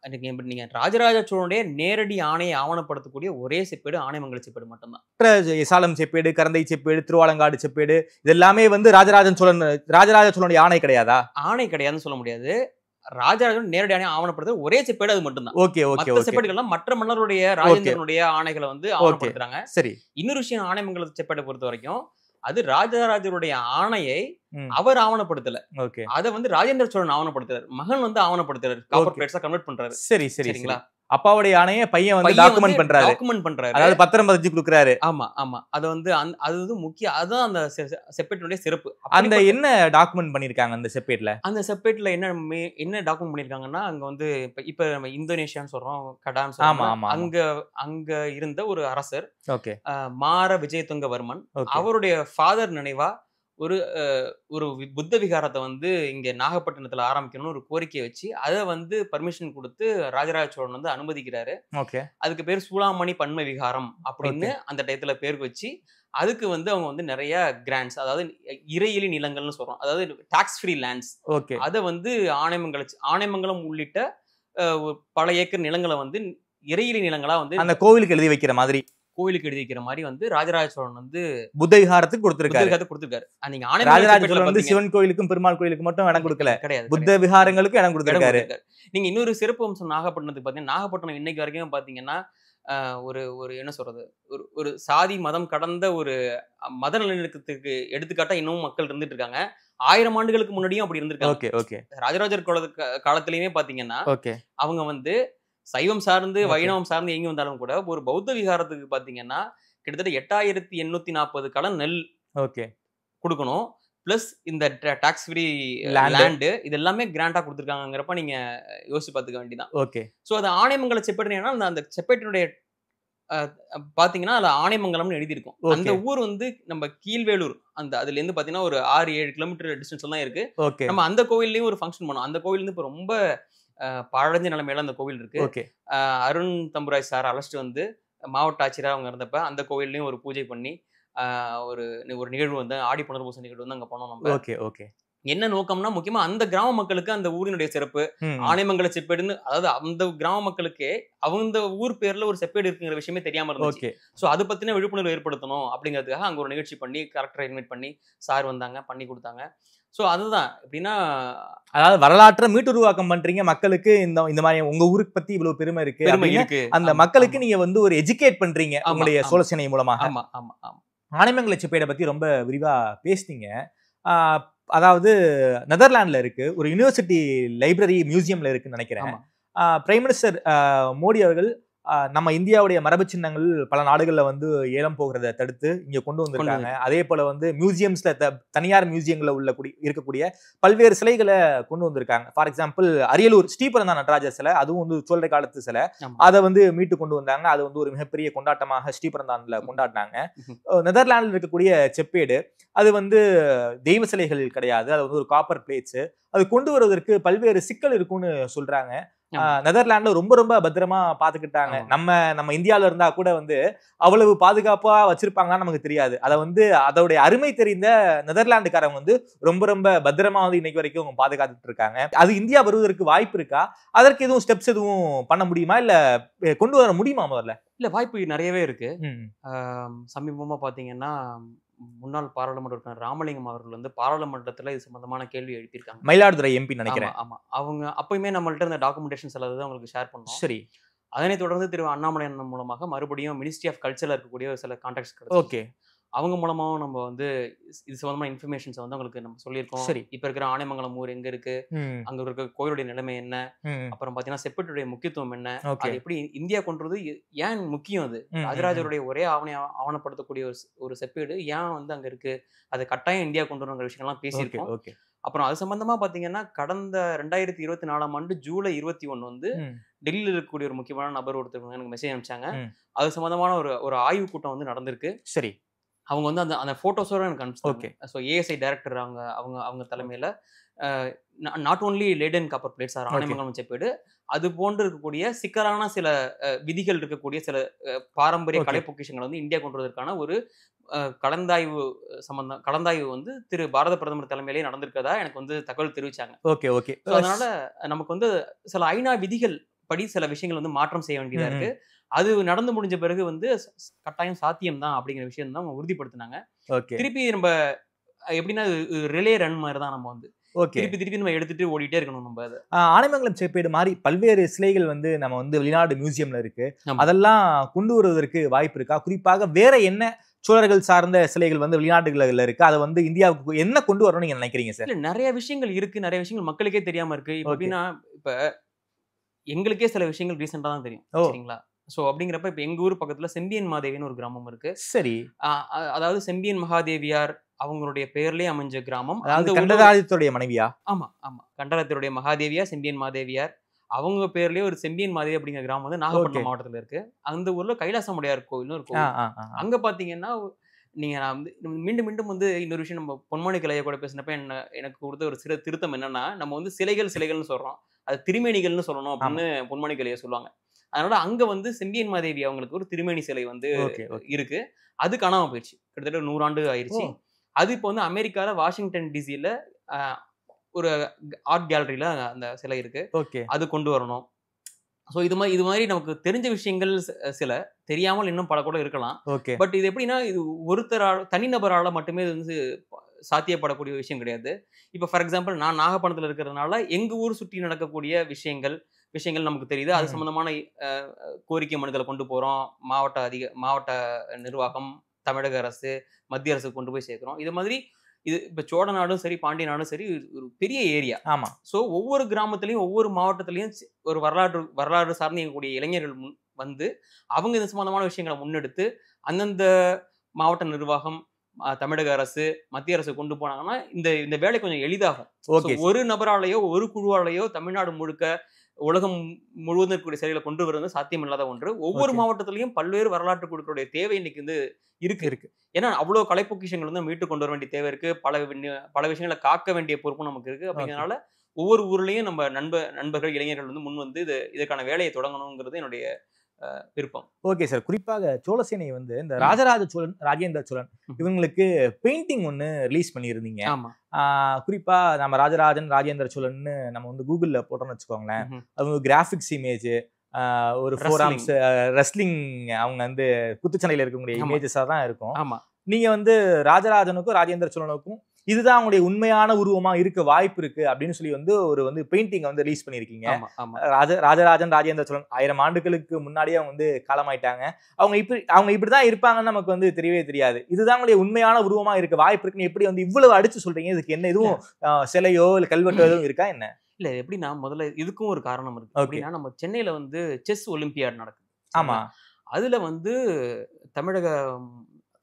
நீங்க ராஜராஜ சோழனுடைய நேரடி ஆணையை ஆவணப்படுத்தக்கூடிய ஒரே செப்பேடு ஆனைமங்கல செப்பேடு மட்டும்தான். எசாலம் செப்பேடு, கரந்தை செப்பேடு, திருவாலங்காடு செப்பேடு இது எல்லாமே வந்து ராஜராஜ சோழனுடைய ஆணை கிடையாதா? ஆணை கிடையாதுன்னு சொல்ல முடியாது. ராஜராஜன் நேரடி ஆணையை ஆவணப்படுத்த ஒரே செப்பேடு அது மட்டும்தான். Okay okay. மற்ற செப்பேடுகள்லாம் மற்ற மன்னருடைய ராஜேந்திரனுடைய ஆணைகளை வந்து ஆவணப்படுத்துறாங்க. சரி. இன்னொரு விஷயம் ஆனைமங்கல செப்பேடை பொறுத்த வரைக்கும் அது ராஜராஜருடைய ஆணையை அவர் ஆவணப்படுத்தல. ஓகே. அத வந்து ராஜேந்திர சோழன் ஆவணப்படுத்துறாரு, மகன் வந்து ஆவணப்படுத்துறாரு, காப்பர் பிளேட்ஸா கன்வெர்ட் பண்றாரு. சரி சரிங்களா? அப்பாவுடைய ஆணையை பையன் வந்து டாக்குமெண்ட் பண்றாரு, அதாவது பத்திரம் பதிச்சு கொடுக்குறாரு. ஆமா ஆமா. அது வந்து அது வந்து முக்கிய, அதுதான் அந்த செப்பேட்டுடைய சிறப்பு. அந்த என்ன டாக்குமெண்ட் பண்ணிருக்காங்க அந்த செப்பேட்ல? அந்த செப்பேட்ல என்ன டாக்குமெண்ட் பண்ணிருக்காங்கன்னா அங்க வந்து இப்ப நம்ம இந்தோனேஷியான்னு சொல்றோம், கடான்னு சொல்றோம், அங்க இருந்த ஒரு அரசர் மார விஜயதுங்கவர்மன், அவருடைய ஃபாதர் நினைவா ஒரு புத்த விகாரத்தை வந்து இங்க நாகப்பட்டினத்துல ஆரம்பிக்கணும்னு ஒரு கோரிக்கையை வச்சு அதை வந்து பர்மிஷன் கொடுத்து ராஜராஜ சோழன் வந்து அனுமதிக்கிறாரு. அதுக்கு பேர் சூளாமணி பன்ம விகாரம் அப்படின்னு அந்த டயத்துல பேர் வச்சு அதுக்கு வந்து அவங்க வந்து நிறைய கிராண்ட்ஸ், அதாவது இறையிலி நிலங்கள்னு சொல்றோம், அதாவது டாக்ஸ் ஃப்ரீ லேண்ட்ஸ், அதை வந்து ஆனைமங்கலம் உள்ளிட்ட பல ஏக்கர் நிலங்களை வந்து இறையிலி நிலங்களா வந்து அந்த கோவிலுக்கு எழுதி வைக்கிற மாதிரி வந்து ராஜராஜ சோழன் வந்து புத்த விகாரத்துக்கு கொடுத்திருக்காரு. ராஜராஜ சோழன் வந்து சிவன் கோயிலுக்கும் பெருமாள் கோயிலுக்கும் மட்டும் இடம் கொடுக்கல, கிடையாது, புத்த விகாரங்களுக்கும் இடம் கொடுத்திருக்காரு. நீங்க இன்னொரு சிறப்பு அம்சம் நாகப்பட்டினத்துக்கு பாத்தீங்கன்னா, நாகப்பட்டினம் இன்னைக்கு வரைக்கும் பாத்தீங்கன்னா ஒரு என்ன சொல்றது, ஒரு சாதி மதம் கடந்த ஒரு மத நல்லிணக்கத்துக்கு எடுத்துக்காட்டா இன்னமும் மக்கள் இருந்துட்டு இருக்காங்க. 1000 ஆண்டுகளுக்கு முன்னாடியும் அப்படி இருந்திருக்காங்க. ராஜராஜர் காலத்திலயுமே பாத்தீங்கன்னா அவங்க வந்து சைவம் சார்ந்து வைணவம் சார்ந்து எங்க வந்தாலும் கூட ஒரு பௌத்த விகாரத்துக்கு பாத்தீங்கன்னா கிட்டத்தட்ட 8840 கலம் நெல் கொடுக்கணும், பிளஸ் இந்த டாக்ஸ் ஃப்ரீ லேண்டு, இது எல்லாமே கிராண்டா கொடுத்துருக்காங்கிறப்ப நீங்க யோசிச்சு பாத்துக்க வேண்டியதான். சோ அது ஆனைமங்கல செப்பேடு, அந்த செப்பேட்டினுடைய பாத்தீங்கன்னா அதுல ஆனைமங்கலம்னு எழுதியிருக்கும். அந்த ஊர் வந்து நம்ம கீழ்வேலூர், அந்த அதுல இருந்து பாத்தீங்கன்னா ஒரு 6-7 கிலோமீட்டர் டிஸ்டன்ஸ்ல தான் இருக்கு. நம்ம அந்த கோவில்லையும் ஒரு ஃபங்க்ஷன் பண்ணோம். அந்த கோவில் இருந்து இப்ப ரொம்ப பழஞ்ச நிலைமையில அந்த கோவில் இருக்கு. அருண் தம்புராஜ் சார் அழைச்சிட்டு வந்து மாவட்ட ஆட்சியராக அவங்க இருந்தப்ப அந்த கோவில்லையும் ஒரு பூஜை பண்ணி ஒரு நிகழ்வு வந்து ஆடி புனர்பூச நிகழ்வு வந்து அங்க போனோம் நம்ம. என்ன நோக்கம்னா முக்கியமா அந்த கிராம மக்களுக்கு அந்த ஊரினுடைய சிறப்பு ஆனைமங்கல செப்பேடுன்னு, அதாவது அந்த கிராம மக்களுக்கு அவங்க ஊர் பேர்ல ஒரு செப்பேடு இருக்குங்கிற விஷயமே தெரியாம இருந்துச்சு. சோ அதை பத்தின விழிப்புணர்வு ஏற்படுத்தணும் அப்படிங்கிறதுக்காக அங்க ஒரு நிகழ்ச்சி பண்ணி கலெக்டரை இன்வைட் பண்ணி சார் வந்தாங்க, பண்ணி கொடுத்தாங்க. சோ அதுதான் எப்படின்னா, அதாவது வரலாற்றை மீட்டுருவாக்கம் பண்றீங்க மக்களுக்கு. இந்த மாதிரி உங்க ஊருக்கு பத்தி இவ்வளவு பெருமை இருக்கு, அந்த மக்களுக்கு நீங்க வந்து ஒரு எஜுகேட் பண்றீங்க உங்களுடைய சோழசேனை மூலமாக. ஆமா ஆமா ஆமா. ஆனைமங்கல செப்பேடை பத்தி ரொம்ப விரிவா பேசினீங்க. அதாவது நெதர்லாந்துல இருக்கு, ஒரு யூனிவர்சிட்டி லைப்ரரி மியூசியம்ல இருக்குன்னு நினைக்கிறேன். பிரைம் மினிஸ்டர் மோடி அவர்கள் நம்ம இந்தியாவுடைய மரபு சின்னங்கள் பல நாடுகள்ல வந்து ஏலம் போகிறத தடுத்து இங்க கொண்டு வந்திருக்காங்க. அதே போல வந்து மியூசியம்ஸ்ல தனியார் மியூசியங்கள்ல இருக்கக்கூடிய பல்வேறு சிலைகளை கொண்டு வந்திருக்காங்க. ஃபார் எக்ஸாம்பிள் அரியலூர் ஸ்ரீபரந்தா நடராஜர் சிலை, அதுவும் வந்து சோழர் காலத்து சிலை, அதை வந்து மீட்டு கொண்டு வந்தாங்க. அது வந்து ஒரு மிகப்பெரிய கொண்டாட்டமாக ஸ்ரீபரந்தான்ல கொண்டாடினாங்க. நெதர்லாண்டில் இருக்கக்கூடிய செப்பேடு, அது வந்து தெய்வ சிலைகள் கிடையாது, அது வந்து ஒரு காப்பர் பிளேட்ஸ். அது கொண்டு வருவதற்கு பல்வேறு சிக்கல் இருக்கும்னு சொல்றாங்க. நெதர்லாண்ட்ல ரொம்ப ரொம்ப பத்திரமா பாத்துக்கிட்டாங்க. நம்ம இந்தியாவில இருந்தா கூட வந்து அவ்வளவு பாதுகாப்பா வச்சிருப்பாங்கன்னு நமக்கு தெரியாது. அதை வந்து அதோடைய அருமை தெரிந்த நெதர்லாண்டுக்காரங்க வந்து ரொம்ப ரொம்ப பத்திரமா வந்து இன்னைக்கு வரைக்கும் பாதுகாத்துட்டு இருக்காங்க. அது இந்தியா வருவதற்கு வாய்ப்பு இருக்கா? அதற்கு எதுவும் ஸ்டெப்ஸ் எதுவும் பண்ண முடியுமா, இல்ல கொண்டு வர முடியுமா? முதல்ல இல்ல, வாய்ப்பு நிறையவே இருக்கு. சமீபமா பாத்தீங்கன்னா முன்னாள் பாராளுமன்ற உறுப்பினர் ராமலிங்கம் அவர்கள் வந்து பாராளுமன்றத்துல இது சம்பந்தமான கேள்வி எழுப்பியிருக்காங்க. மயிலாடுதுறை எம்பி நினைக்கிறேன். ஆமா, அவங்க அப்பயுமே நம்மள்ட்ட இந்த டாக்குமெண்டேஷன் சிலது உங்களுக்கு ஷேர் பண்ணோம். சரி. அதனைத் தொடர்ந்து திரு அண்ணாமலை அண்ணன் மூலமாக மறுபடியும் மினிஸ்ட்ரி ஆஃப் கல்ச்சர்ல இருக்கக்கூடிய சில கான்டாக்ட்ஸ் கிடைச்சு. ஓகே. அவங்க மூலமாவும் நம்ம வந்து இது சம்பந்தமான இன்ஃபர்மேஷன்ஸ் வந்து உங்களுக்கு நம்ம சொல்லியிருக்கோம். சரி. இப்ப இருக்கிற ஆனைமங்கலம் ஊர் எங்க இருக்கு, அங்க இருக்க கோயிலுடைய நிலைமை என்ன, அப்புறம் பாத்தீங்கன்னா செப்பேட்டுடைய முக்கியத்துவம் என்ன, அது எப்படி இந்தியா கொண்டுறது ஏன் முக்கியம், அது ராஜராஜருடைய ஒரே ஆவணப்படுத்தக்கூடிய ஒரு செப்பேடு ஏன் வந்து அங்க இருக்கு, அது கட்டாயம் இந்தியா கொண்டு வரங்கிற விஷயங்கள்லாம் பேசியிருக்கோம். அப்புறம் அது சம்பந்தமா பாத்தீங்கன்னா கடந்த 2024 ஜூலை 21 வந்து டெல்லியில் இருக்கக்கூடிய ஒரு முக்கியமான நபர் ஒருத்தர் எனக்கு மெசேஜ் அனுப்பிச்சாங்க. அது சம்பந்தமான ஒரு ஆய்வு கூட்டம் வந்து நடந்திருக்கு. சரி. அவங்க வந்து அந்த போட்டோஸோட எனக்கு அனுப்பிச்சாங்க. ஸோ ஏஎஸ்ஐ டைரக்டர் அவங்க தலைமையில not only lead and copper plates are Anaimangalam செப்பேடு, அது போன்று இருக்கக்கூடிய சிக்கலான சில விதிகள் இருக்கக்கூடிய சில பாரம்பரிய கலை பொக்கிஷங்களை வந்து இந்தியா கொண்டு வருவதற்கான ஒரு கலந்தாய்வு வந்து திரு பாரத பிரதமர் தலைமையிலேயே நடந்திருக்கதா எனக்கு வந்து தகவல் தெரிவிச்சாங்க. Okay okay. அதனால நமக்கு வந்து சில ஐநா விதிகள் படி சில விஷயங்கள் வந்து மாற்றம் செய்ய வேண்டியதா இருக்கு. அது நடந்து முடிஞ்ச பிறகு வந்து கட்டாயம் சாத்தியம் தான் அப்படிங்கிற விஷயம் தான் அவங்க உறுதிப்படுத்தினாங்க. திருப்பி நம்ம எப்படின்னா ரிலே ரன் மாதிரி தான் நம்ம வந்து திருப்பி நம்ம எடுத்துட்டு ஓடிட்டே இருக்கணும். நம்ம ஆனைமங்கலம் செப்பேடு மாதிரி பல்வேறு சிலைகள் வந்து நம்ம வந்து வெளிநாடு மியூசியம்ல இருக்கு, அதெல்லாம் கொண்டு வருவதற்கு வாய்ப்பு இருக்கா? குறிப்பாக வேற என்ன சோழர்கள் சார்ந்த சிலைகள் வந்து வெளிநாடுகள்ல இருக்கு, அதை வந்து இந்தியாவுக்கு என்ன கொண்டு வரணும்னு நீங்க நினைக்கிறீங்க சார்? நிறைய விஷயங்கள் இருக்கு, நிறைய விஷயங்கள் மக்களுக்கே தெரியாம இருக்கு. எப்படின்னா இப்ப எங்களுக்கே சில விஷயங்கள் ரீசெண்டா தான் தெரியும், சரிங்களா? சோ அப்படிங்கிறப்ப இப்ப எங்க ஊர் பக்கத்துல செம்பியன் மாதேவின்னு ஒரு கிராமம் இருக்கு. சரி. அதாவது செம்பியன் மகாதேவியார் அவங்களுடைய பெயர்லயே அமைஞ்ச கிராமம். அந்த கண்டராதித்தருடைய மனைவியா? ஆமா ஆமா, கண்டராதித்தருடைய மகாதேவியார் செம்பியன் மாதேவியார் அவங்க பேர்லயே ஒரு செம்பியன் மாதேவி அப்படிங்கிற கிராமம் வந்து நாகப்பட்டினம் மாவட்டத்துல இருக்கு. அந்த ஊர்ல கைலாசமுடையார் கோயில்னு ஒரு கோவில். அங்க பாத்தீங்கன்னா நீங்க நான் வந்து மீண்டும் மீண்டும் வந்து இன்னொரு விஷயம் நம்ம பொன்மணி கலையை கூட பேசினப்ப எனக்கு கொடுத்த ஒரு சிறு திருத்தம் என்னன்னா, நம்ம வந்து சிலைகள்னு சொல்றோம், அது திருமேனிகள்னு சொல்லணும் அப்படின்னு பொன்மணி கலையை சொல்லுவாங்க. அதனால அங்க வந்து செம்பியன் மாதேவி அவங்களுக்கு ஒரு திருமேனி சிலை வந்து இருக்கு. அது காணாம போயிடுச்சு, கிட்டத்தட்ட 100 ஆண்டு ஆயிடுச்சு. அது இப்போ வந்து அமெரிக்கால வாஷிங்டன் டிசில ஒரு ஆர்ட் கேலரியில அந்த சிலை இருக்கு. அது கொண்டு வரணும். ஸோ இது மாதிரி நமக்கு தெரிஞ்ச விஷயங்கள் சில, தெரியாமல் இன்னும் பல கூட இருக்கலாம். பட் இது எப்படின்னா, இது ஒருத்தரால் தனிநபரால மட்டுமே இது வந்து சாத்தியப்படக்கூடிய விஷயம் கிடையாது. இப்போ ஃபார் எக்ஸாம்பிள் நான் நாகப்பட்டினத்தில் இருக்கிறதுனால எங்க ஊர் சுற்றி நடக்கக்கூடிய விஷயங்கள் நமக்கு தெரியுது. அது சம்பந்தமான கோரிக்கை மனுக்களை கொண்டு போறோம். மாவட்ட நிர்வாகம், தமிழக அரசு, மத்திய அரசு கொண்டு போய் சேர்க்கிறோம். இது மாதிரி இது இப்ப சோழ நாடும் சரி, பாண்டிய நாடும் சரி, ஒரு பெரிய ஏரியா. ஆமா. சோ ஒவ்வொரு கிராமத்திலையும் ஒவ்வொரு மாவட்டத்திலையும் ஒரு வரலாறு சார்ந்து இருக்கக்கூடிய இளைஞர்கள் வந்து அவங்க இந்த சம்பந்தமான விஷயங்களை முன்னெடுத்து அந்தந்த மாவட்ட நிர்வாகம், தமிழக அரசு, மத்திய அரசு கொண்டு போனாங்கன்னா இந்த வேலை கொஞ்சம் எளிதாகும். ஒரு நபராலேயோ ஒரு குழுவாலேயோ தமிழ்நாடு முழுக்க உலகம் முழுவதும் இருக்கக்கூடிய சிலைகளை கொண்டு வருவது சாத்தியம் இல்லாத ஒன்று. ஒவ்வொரு மாவட்டத்திலையும் பல்வேறு வரலாற்று குழுக்களுடைய தேவை இன்னைக்கு வந்து இருக்கு. ஏன்னா அவ்வளவு கலைப்பொக்கிஷங்கள் வந்து மீட்டு கொண்டு வர வேண்டிய தேவை இருக்கு. பல விஷயங்களை காக்க வேண்டிய பொறுப்பும் நமக்கு இருக்கு. அப்படிங்கிறதுனால ஒவ்வொரு ஊர்லயும் நம்ம நண்பர்கள், இளைஞர்கள் வந்து முன் வந்து இதற்கான வேலையை தொடங்கணுங்கிறது என்னுடைய விருப்பம். Okay sir. குறிப்பாக சோழசேனை வந்து இந்த ராஜராஜ சோழன், ராஜேந்திர சோழன் இவங்களுக்கு பெயிண்டிங் ஒன்று ரிலீஸ் பண்ணியிருந்தீங்க. குறிப்பா நம்ம ராஜேந்திர சோழன் நம்ம வந்து கூகுள்ல போட்டோம்னு வச்சுக்கோங்களேன், அவங்க கிராபிக்ஸ் இமேஜ், ஒரு ஃபோராம்ஸ், ரெஸ்லிங், அவங்க வந்து குத்துச்சண்டையில இருக்கக்கூடிய இமேஜஸா தான் இருக்கும். நீங்க வந்து ராஜராஜனுக்கும் ராஜேந்திர சோழனுக்கும் இதுதான் அவங்களுடைய உண்மையான உருவமா இருக்க வாய்ப்பு இருக்கு அப்படின்னு சொல்லி வந்து ஒரு பெயிண்டிங் வந்து ரிலீஸ் பண்ணிருக்கீங்க. ராஜராஜன், ராஜேந்திர சோழன் 1000 ஆண்டுகளுக்கு முன்னாடியே அவங்க வந்து காலமாயிட்டாங்க. அவங்க இப்படிதான் இருப்பாங்கன்னு நமக்கு வந்து தெரியவே தெரியாது. இதுதான் அவங்களுடைய உண்மையான உருவமா இருக்க வாய்ப்பு இருக்குன்னு எப்படி வந்து இவ்வளவு அடிச்சு சொல்றீங்க? இதுக்கு என்ன எதுவும் சிலையோ இல்ல கல்வெட்டோ எதுவும் இருக்கா என்ன? இல்ல எப்படின்னா முதல்ல இதுக்கும் ஒரு காரணம் இருக்கு. Okay. எப்படின்னா நம்ம சென்னையில வந்து செஸ் ஒலிம்பியாட் நடக்குது. ஆமா. அதுல வந்து தமிழக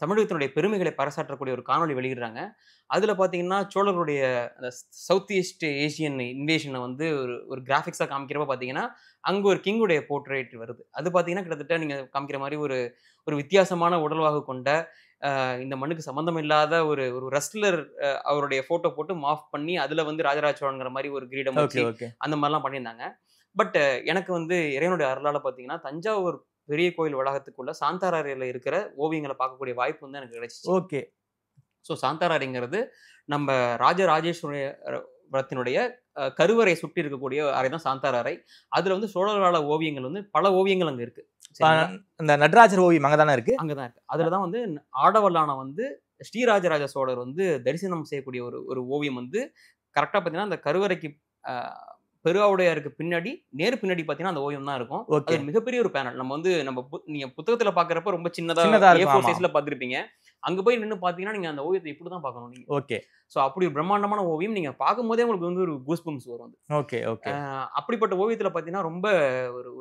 தமிழகத்தினுடைய பெருமைகளை பறைசாற்றக்கூடிய ஒரு காணொளி வெளியிடுறாங்க. அதுல பாத்தீங்கன்னா சோழர்களுடைய அந்த சவுத் ஈஸ்ட் ஏசியன் இன்வேஷனை வந்து ஒரு ஒரு கிராஃபிக்ஸா காமிக்கிறப்ப பாத்தீங்கன்னா அங்க ஒரு கிங்குடைய போர்ட்ரேட் வருது. அது பாத்தீங்கன்னா கிட்டத்தட்ட நீங்க காமிக்கிற மாதிரி ஒரு ஒரு வித்தியாசமான உடல்வாகு கொண்ட இந்த மண்ணுக்கு சம்பந்தம் இல்லாத ஒரு ஒரு ரெஸ்லர் அவருடைய போட்டோ போட்டு மாஃப் பண்ணி அதுல வந்து ராஜராஜ சோழன்ங்கிற மாதிரி ஒரு கிரீடம் ஓகே வச்சு ஓகே. அந்த மாதிரிலாம் பண்ணியிருந்தாங்க. பட் எனக்கு வந்து இறைவனுடைய அருளால பாத்தீங்கன்னா தஞ்சாவூர் பெரிய கோயில் வளாகத்துக்குள்ள சாந்தாராரியில இருக்கிற ஓவியங்களை பார்க்கக்கூடிய வாய்ப்பு வந்து எனக்கு கிடைச்சிச்சு. ஓகே. ஸோ சாந்தாராரிங்கிறது நம்ம ராஜராஜேஸ்வரத்தினுடைய கருவறை சுற்றி இருக்கக்கூடிய அறை தான் சாந்தாராரை. அதுல வந்து சோழர் கால ஓவியங்கள் வந்து பல ஓவியங்கள் அங்க இருக்கு. சரிங்களா? இந்த நடராஜர் ஓவியம் அங்கதானே இருக்கு. அங்கதான் இருக்கு. அதுலதான் வந்து ஆடவல்லான வந்து ஸ்ரீராஜராஜ சோழர் வந்து தரிசனம் செய்யக்கூடிய ஒரு ஒரு ஓவியம் வந்து கரெக்டா பாத்தீங்கன்னா அந்த கருவறைக்கு பெருவாவுடையாருக்கு பின்னாடி பின்னாடி பாத்தீங்கன்னா அந்த ஓவியம் தான் இருக்கும். ஓகே. அது மிகப்பெரிய ஒரு பேனல். நம்ம வந்து நீங்க புத்தகத்துல பாக்குறப்ப ரொம்ப சின்னதா சின்னதா இருக்கும், A4 ஆமா. சைஸ்ல பாத்திருப்பீங்க. அங்க போய் நின்னு பாத்தீங்கன்னா நீங்க அந்த ஓவியத்தை இப்படிதான் பார்க்கணும் நீங்க. ஓகே. சோ அப்படி ஒரு பிரம்மாண்டமான ஓவியம் நீங்க பார்க்கும்போதே உங்களுக்கு வந்து ஒரு கூஸ் பம்ப்ஸ் வரும். Okay okay. அப்படிப்பட்ட ஓவியத்துல பாத்தீங்கன்னா ரொம்ப ஒரு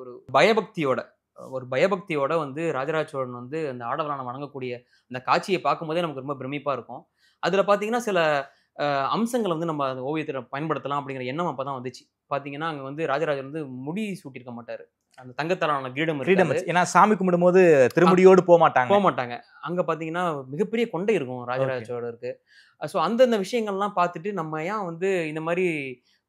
ஒரு பயபக்தியோட வந்து ராஜராஜ சோழன் வந்து அந்த ஆடவரான வணங்கக்கூடிய அந்த காட்சியை பார்க்கும்போதே நமக்கு ரொம்ப பிரமிப்பா இருக்கும். அதுல பாத்தீங்கன்னா சில அம்சங்களை வந்து நம்ம அந்த ஓவியத்துல பயன்படுத்தலாம் அப்படிங்கிற எண்ணம் அப்பதான் வந்துச்சு. பாத்தீங்கன்னா அங்க வந்து ராஜராஜர் வந்து முடி சூட்டியிருக்க மாட்டாரு. அந்த தங்கத்தாலான கிரீடம் ஃப்ரீடம் இருக்காது. ஏன்னா சாமி கும்பிடும்போது திருமுடியோடு போக மாட்டாங்க. அங்க பாத்தீங்கன்னா மிகப்பெரிய கொண்டை இருக்கும் ராஜராஜ சோழருக்கு. ஸோ அந்தந்த விஷயங்கள்லாம் பார்த்துட்டு நம்ம ஏன் வந்து இந்த மாதிரி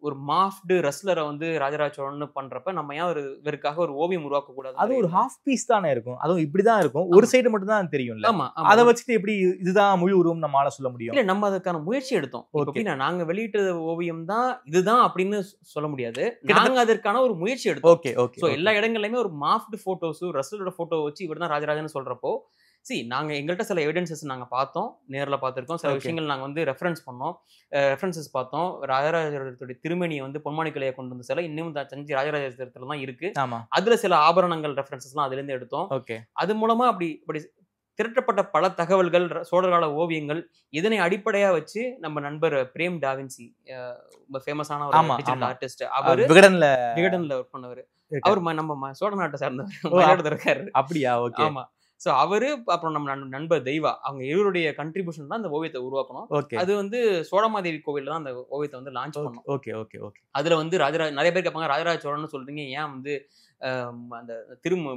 ஒரு மாஃப்டு ரெஸ்லரை வந்து ராஜராஜ சோழன் பண்றப்ப நம்ம ஏன் இவருக்காக ஒரு ஓவியம் உருவாக்க கூடாது? அது ஒரு ஹாஃப் பீஸ் தானே இருக்கும். அதுவும் இப்படிதான் இருக்கும். ஒரு சைடு மட்டும் தான் தெரியும்ல. ஆமா. அதை வச்சுட்டு எப்படி இதுதான் முழு உருவம் நம்மளால சொல்ல முடியும்? இல்ல நம்ம அதுக்கான முயற்சி எடுத்தோம். Okay. எப்படின்னா நாங்க வெளியிட்ட ஓவியம் தான் இதுதான் அப்படின்னு சொல்ல முடியாது. நாங்க அதற்கான ஒரு முயற்சி எடுத்தோம். Okay okay. சோ எல்லா இடங்கள்லயுமே ஒரு மாஃப்டு போட்டோஸ் ரெஸ்லரோட போட்டோ வச்சு இவர் தான் ராஜராஜன் சொல்றப்போ நாங்க எங்கள்கிட்ட சில எவிடன்சஸ் நாங்க பார்த்தோம், நேர்ல பார்த்திருக்கோம். சில விஷயங்கள் நாங்க வந்து ரெஃபரன்சஸ் பார்த்தோம். ராஜராஜருடைய திருமணியை வந்து பொன்மாணிக்கலையை கொண்டு வந்த சிலை இன்னும் தஞ்சை ராஜராஜ சரித்திரத்துல தான் இருக்கு. ஆமா. அதுல சில ஆபரணங்கள் ரெஃபரன்சஸ்லாம் அதுல இருந்து எடுத்தோம். ஓகே. அது மூலமா அப்படி திரட்டப்பட்ட பல தகவல்கள், சோழர்கால ஓவியங்கள், இதனை அடிப்படையா வச்சு நம்ம நண்பர் பிரேம் டாவின்சி, ரொம்ப ஃபேமஸான ஒரு டிஜிட்டல் ஆர்டிஸ்ட், அவரு விகடன்ல ஒர்க் பண்ணவர். அவர் நம்ம சோழ நாட்டை சார்ந்தவர் இருக்காரு. அப்படியா? ஓகே. ஆமா. சோ அவரு அப்புறம் நம்ம நண்பர் தெய்வா, அவங்க இவருடைய கண்ட்ரிபியூஷன் தான் அந்த ஓவியத்தை உருவாக்கணும். அது வந்து சோழமாதேவி கோவில்ல தான் அந்த ஓவியத்தை வந்து லான்ச் பண்ணோம். Okay okay okay. அதுல வந்து நிறைய பேர் கேட்பாங்க, ராஜராஜ சோழன் சொல்றீங்க, ஏன் வந்து அந்த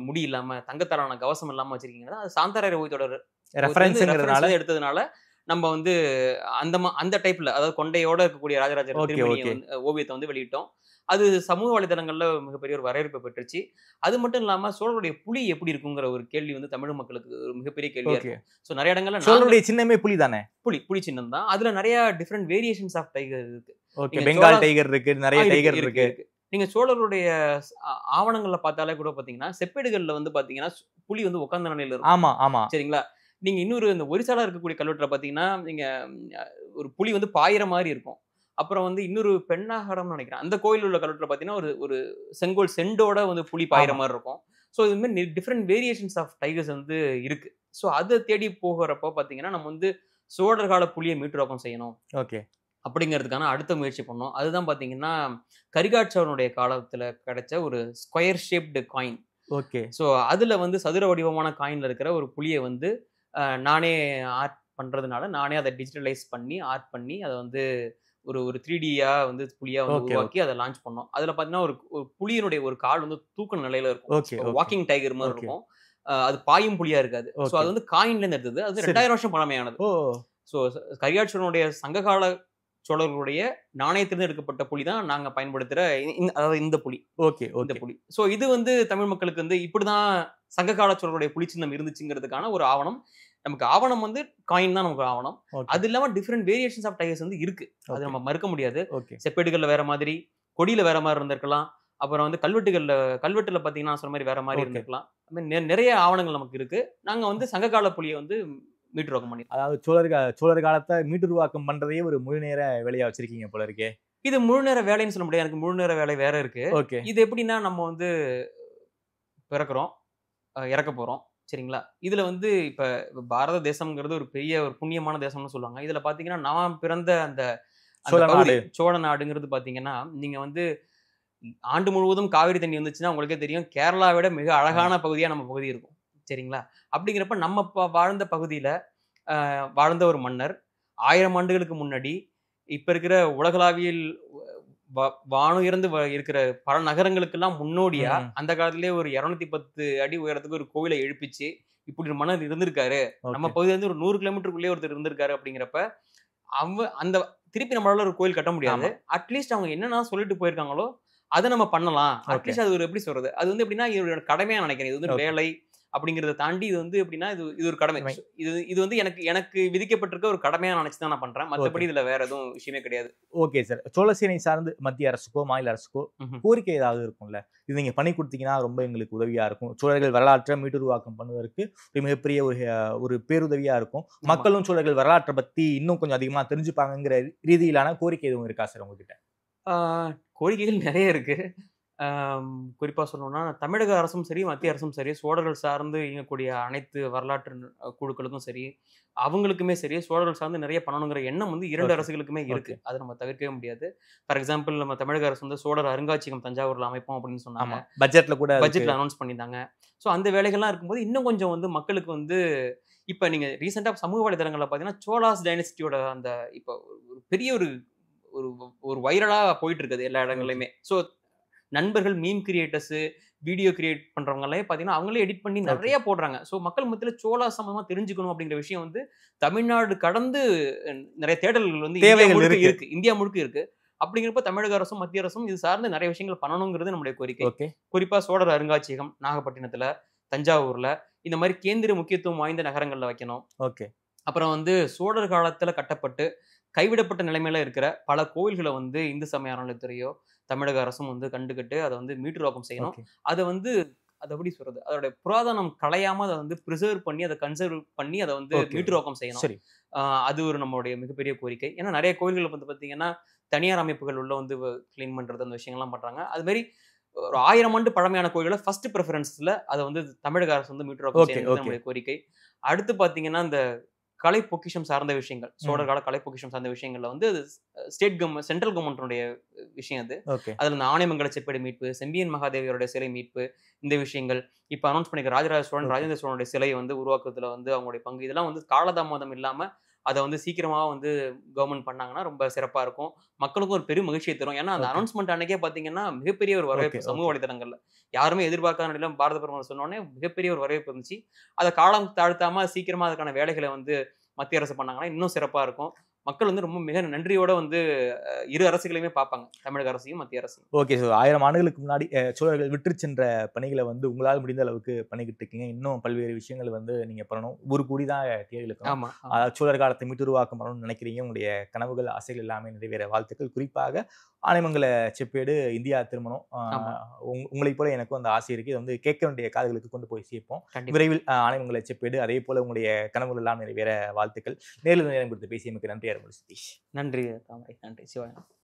முடி இல்லாம தங்கத்தாலான கவசம் இல்லாம வச்சிருக்கீங்கன்னா அது சாந்தாராரி ஓவியத்தோட ரெஃபரன்ஸ் எடுத்ததுனால நம்ம வந்து அந்த டைப்ல, அதாவது கொண்டையோட இருக்கக்கூடிய ராஜராஜர் ஓவியத்தை வந்து வெளியிட்டோம். அது சமூக வலைதளங்கள்ல மிகப்பெரிய ஒரு வரவேற்பை பெற்றுச்சு. அது மட்டும் இல்லாம சோழருடைய புலி எப்படி இருக்குங்கிற ஒரு கேள்வி வந்து தமிழ் மக்களுக்கு ஒரு மிகப்பெரிய கேள்வியா இருக்கும். சோ நிறைய இடங்கள்ல சோழருடைய சின்னமே புலி தானே? புலி சின்னம் தான். அதுல நிறைய டிஃபரெண்ட் வேரியேஷன்ஸ் ஆஃப் டைகர் இருக்கு. ஓகே. பெங்கால் டைகர் இருக்கு, நிறைய டைகர் இருக்கு. நீங்க சோழருடைய ஆவணங்கள்ல பார்த்தாலே கூட பாத்தீங்கன்னா செப்பேடுகள்ல வந்து பாத்தீங்கன்னா புலி வந்து உட்கார்ந்த நிலையில இருக்கும். ஆமா ஆமா. சரிங்களா? நீங்க இன்னொரு இந்த ஒரிசால இருக்கக்கூடிய கல்வெட்டுல பாத்தீங்கன்னா நீங்க ஒரு புலி வந்து பாயிற மாதிரி இருக்கும். அப்புறம் வந்து இன்னொரு பெண்ணாகரம்னு நினைக்கிறேன், அந்த கோயில் உள்ள கல்வெட்டுல பாத்தீங்கன்னா ஒரு செங்கோல் செண்டோட வந்து புலி பாயிற மாதிரி இருக்கும். ஸோ இது மாதிரி டிஃப்ரெண்ட் வேரியேஷன்ஸ் ஆஃப் டைகர்ஸ் வந்து இருக்கு. ஸோ அதை தேடி போகிறப்போ பாத்தீங்கன்னா நம்ம வந்து சோழர் கால புலியை மீட்டுருவாக்கம் செய்யணும். ஓகே. அப்படிங்கிறதுக்கான அடுத்த முயற்சி பண்ணோம். அதுதான் பாத்தீங்கன்னா கரிகாட்சவனுடைய காலத்துல கிடைச்ச ஒரு square shaped coin. Okay. So அதுல வந்து சதுர வடிவமான காயின்ல இருக்கிற ஒரு புலியை வந்து நானே ஆர்ட் பண்றதுனால நானே அதை டிஜிட்டலைஸ் பண்ணி ஆர்ட் பண்ணி அதை வந்து ஒரு 3D-யா வந்து புலியா வந்து உருவாக்கி அதை லான்ச் பண்ணோம். அதுல பாத்தீங்கன்னா ஒரு புலியினுடைய ஒரு கால் வந்து தூக்க நிலையில இருக்கும், வாக்கிங் டைகர் மாதிரி இருக்கும். அது பாயும் புலியா இருக்காது. ஸோ அது வந்து காயின்ல இருந்து எடுத்தது. அது 2000 வருஷம் பழமையானது. ஸோ கரிகாட்சவனுடைய சங்ககால சோழர்களுடைய நாணயத்திலிருந்து எடுக்கப்பட்ட புலி தான் நாங்க பயன்படுத்துற அதாவது இந்த புலி. ஓகே. இந்த புலி. ஸோ இது வந்து தமிழ் மக்களுக்கு வந்து இப்படிதான் சங்ககால சோழர்களுடைய புலி சின்னம் இருந்துச்சுங்கிறதுக்கான ஒரு ஆவணம். நமக்கு ஆவணம் வந்து காயின் தான் நமக்கு ஆவணம். அது இல்லாம டிஃப்ரெண்ட் வேரியேஷன்ஸ் ஆஃப் டைகர்ஸ் வந்து இருக்கு. அது நம்ம மறுக்க முடியாது. செப்பேடுகள்ல வேற மாதிரி, கொடியில வேற மாதிரி இருந்திருக்கலாம். அப்புறம் வந்து கல்வெட்டுல பாத்தீங்கன்னா சொன்ன மாதிரி வேற மாதிரி இருந்திருக்கலாம். நிறைய ஆவணங்கள் நமக்கு இருக்கு. நாங்க வந்து சங்ககால புலியை வந்து மீட்டுருவாக்கம் பண்ணி, அதாவது சோழர் காலத்தை மீட்டுருவாக்கம் பண்றதையே ஒரு முழு நேர வேலையா வச்சிருக்கீங்க போல இருக்கே. இது முழு நேர வேலைன்னு சொல்ல முடியாது. எனக்கு முழு நேர வேலை வேற இருக்கு. இது எப்படின்னா நம்ம வந்து பிறக்கிறோம், இறக்க போறோம். சரிங்களா? இதுல வந்து இப்ப பாரத தேசம்ங்கிறது ஒரு பெரிய ஒரு புண்ணியமான தேசம்னு சொல்லுவாங்க. இதுல பாத்தீங்கன்னா நான் பிறந்த அந்த சோழ பகுதி நாடு. சோழ நாடுங்கிறது பாத்தீங்கன்னா நீங்க வந்து ஆண்டு முழுவதும் காவிரி தண்ணி வந்துச்சுன்னா உங்களுக்கே தெரியும் கேரளாவை விட மிக அழகான பகுதியா நம்ம பகுதி இருக்கும். சரிங்களா? அப்படிங்கிறப்ப நம்ம வாழ்ந்த பகுதியில வாழ்ந்த ஒரு மன்னர் 1000 ஆண்டுகளுக்கு முன்னாடி இப்ப இருக்கிற உலகளாவியல் வானுயர்ந்து இருக்கிற பல நகரங்களுக்கெல்லாம் முன்னோடியா அந்த காலத்திலேயே ஒரு 210 அடி உயரத்துக்கு ஒரு கோவிலை எழுப்பிச்சு இப்படி ஒரு மன்னர் இருந்திருக்காரு. நம்ம பகுதியில இருந்து ஒரு 100 கிலோமீட்டருக்குள்ளே ஒருத்தர் இருந்திருக்காரு அப்படிங்கிறப்ப அந்த திருப்பி நம்மளால ஒரு கோயில் கட்ட முடியாது. அட்லீஸ்ட் அவங்க என்னென்ன சொல்லிட்டு போயிருக்காங்களோ அதை நம்ம பண்ணலாம். அட்லீஸ்ட் அது ஒரு எப்படி சொல்றது, அது வந்து எப்படின்னா இது கடமையா நினைக்கிறேன். இது வந்து வேலை அப்படிங்கறத தாண்டி இது வந்து எப்படின்னா இது ஒரு கடமை. இது வந்து எனக்கு விதிக்கப்பட்டிருக்க ஒரு கடமையா நினைச்சு தான் நான் பண்றேன். மத்தபடி இதுல வேற எதுவும் விஷயமே கிடையாது. Okay sir. சோழசேனை சார்ந்து மத்திய அரசுக்கோ மாநில அரசுக்கோ கோரிக்கை ஏதாவது இருக்கும்ல, இது நீங்க பண்ணி கொடுத்தீங்கன்னா ரொம்ப எங்களுக்கு உதவியா இருக்கும், சோழர்கள் வரலாற்றை மீட்டுருவாக்கம் பண்ணுவதற்கு ஒரு மிகப்பெரிய ஒரு பேருதவியா இருக்கும், மக்களும் சோழர்கள் வரலாற்றை பத்தி இன்னும் கொஞ்சம் அதிகமா தெரிஞ்சுப்பாங்கிற ரீதியிலான கோரிக்கை எதுவும் இருக்கா சார் உங்ககிட்ட? கோரிக்கைகள் நிறைய இருக்கு. குறிப்பா சொல்லணும்னா தமிழக அரசும் சரி மத்திய அரசும் சரி சோழர்கள் சார்ந்து இயங்கக்கூடிய அனைத்து வரலாற்று குழுக்களுக்கும் சரி அவங்களுக்குமே சரி சோழர்கள் சார்ந்து நிறைய பண்ணணுங்கிற எண்ணம் வந்து 2 அரசுகளுக்குமே இருக்கு. அதை நம்ம தவிர்க்கவே முடியாது. ஃபார் எக்ஸாம்பிள் நம்ம தமிழக அரசு வந்து சோழர் அருங்காட்சியகம் தஞ்சாவூர்ல அமைப்போம் அப்படின்னு சொன்னாங்க. பட்ஜெட்ல அனௌன்ஸ் பண்ணியிருந்தாங்க. ஸோ அந்த வேலைகள்லாம் இருக்கும்போது இன்னும் கொஞ்சம் வந்து மக்களுக்கு வந்து இப்போ நீங்க ரீசெண்டா சமூக வலைதளங்கள்ல பார்த்தீங்கன்னா சோழாஸ் டைனஸ்டியோட அந்த இப்போ ஒரு பெரிய ஒரு வைரலா போயிட்டு இருக்குது எல்லா இடங்கள்லையுமே. ஸோ நண்பர்கள் மீம் கிரியேட்டர்ஸ் வீடியோ கிரியேட் பண்றவங்க எல்லாம் பாத்தீங்கன்னா அவங்களே எடிட் பண்ணி நிறைய போடுறாங்க. ஸோ மக்கள் மத்தியில சோழா சம்பந்தமா தெரிஞ்சுக்கணும் அப்படிங்கிற விஷயம் வந்து தமிழ்நாடு கடந்து நிறைய தேடல்கள் வந்து இந்தியா முழுக்க இருக்கு. அப்படிங்கிறப்ப தமிழக அரசும் மத்திய அரசும் இது சார்ந்து நிறைய விஷயங்கள் பண்ணணுங்கிறது நம்முடைய கோரிக்கை. குறிப்பா சோழர் அருங்காட்சியகம் நாகப்பட்டினத்துல தஞ்சாவூர்ல இந்த மாதிரி கேந்திர முக்கியத்துவம் வாய்ந்த நகரங்கள்ல வைக்கணும். அப்புறம் வந்து சோழர் காலத்துல கட்டப்பட்டு கைவிடப்பட்ட நிலைமையில இருக்கிற பல கோயில்களை வந்து இந்து சமய அறநிலையத்துறையோ தமிழக அரசும் வந்து கண்டுகிட்டு அதை வந்து மீட்டுருவாக்கம் செய்யணும். அதை வந்து அதை எப்படி சொல்றது, அதோட புராதனம் கலையாம அதை வந்து ப்ரிசர்வ் பண்ணி அதை கன்சர்வ் பண்ணி அதை வந்து மீட்டுருவாக்கம் செய்யணும். அது ஒரு நம்மளுடைய மிகப்பெரிய கோரிக்கை. ஏன்னா நிறைய கோயில்களை வந்து பாத்தீங்கன்னா தனியார் அமைப்புகள் உள்ள வந்து கிளீன் பண்றது அந்த விஷயங்கள்லாம் பண்றாங்க. அது மாதிரி ஒரு 1000 ஆண்டு பழமையான கோயில்களை ஃபர்ஸ்ட் ப்ரிஃபரன்ஸ்ல அதை வந்து தமிழக அரசு வந்து மீட்டுருவாக்கம் செய்யணும் நம்மளுடைய கோரிக்கை. அடுத்து பாத்தீங்கன்னா இந்த கலை பொக்கிஷம் சார்ந்த விஷயங்கள் சோழர் கால கலை பொக்கிஷம் சார்ந்த விஷயங்கள்ல வந்து ஸ்டேட் கவர்மெண்ட் சென்ட்ரல் கவர்மெண்ட்டுடைய விஷயம் அது. அதுல இந்த ஆனைமங்கல செப்பேடு மீட்பு செம்பியன் மகாதேவியருடைய சிலை மீட்பு இந்த விஷயங்கள் இப்ப அனௌன்ஸ் பண்ணிக்க ராஜராஜ சோழன் ராஜேந்திர சோழனுடைய சிலையை வந்து உருவாக்குறதுல வந்து அவங்களுடைய பங்கு இதெல்லாம் வந்து காலதாமதம் இல்லாம அதை வந்து சீக்கிரமா வந்து கவர்மெண்ட் பண்ணாங்கன்னா ரொம்ப சிறப்பா இருக்கும். மக்களுக்கும் ஒரு பெரிய மகிழ்ச்சியை தரும். ஏன்னா அந்த அனௌன்ஸ்மெண்ட் அன்னைக்கே பாத்தீங்கன்னா மிகப்பெரிய ஒரு வரவேற்பு சமூக வலைதளங்கள்ல யாருமே எதிர்பார்க்காத நிலையில பாரத பிரதமர் சொன்னோடனே மிகப்பெரிய ஒரு வரவேற்பு இருந்துச்சு. அதை காலம் தாழ்த்தாம சீக்கிரமா அதுக்கான வேலைகளை வந்து மத்திய அரசு பண்ணாங்கன்னா இன்னும் சிறப்பா இருக்கும். மக்கள் வந்து ரொம்ப மிக நன்றியோட வந்து இரு அரசுகளையுமே பார்ப்பாங்க, தமிழக அரசையும் மத்திய அரசு. Okay sir. 1000 ஆண்டுகளுக்கு முன்னாடி சோழர்கள் விட்டு சென்ற பணிகளை வந்து உங்களால் முடிந்த அளவுக்கு பண்ணிக்கிட்டு இருக்கீங்க. இன்னும் பல்வேறு விஷயங்கள் வந்து நீங்க பண்ணணும். ஒரு கூடிதான் தேர்தலுக்கு. ஆமா. சோழர் காலத்தை மீட்டுருவாக்கம் பண்ணணும்னு நினைக்கிறீங்க. உங்களுடைய கனவுகள் ஆசைகள் எல்லாமே நிறைவேற வாழ்த்துக்கள். குறிப்பாக ஆனைமங்கல செப்பேடு இந்தியா திருமணம் உங்களை போல எனக்கும் அந்த ஆசை இருக்கு. இதை வந்து கேட்க வேண்டிய காதுகளுக்கு கொண்டு போய் சேர்ப்போம். விரைவில் ஆனைமங்கல செப்பேடு அதே போல உங்களுடைய கனவுகள் எல்லாம் நிறைவேற வாழ்த்துக்கள். நேரில் நேரம் கொடுத்து பேசியமைக்கு நன்றி. நன்றி தாமரை. நன்றி சிவா.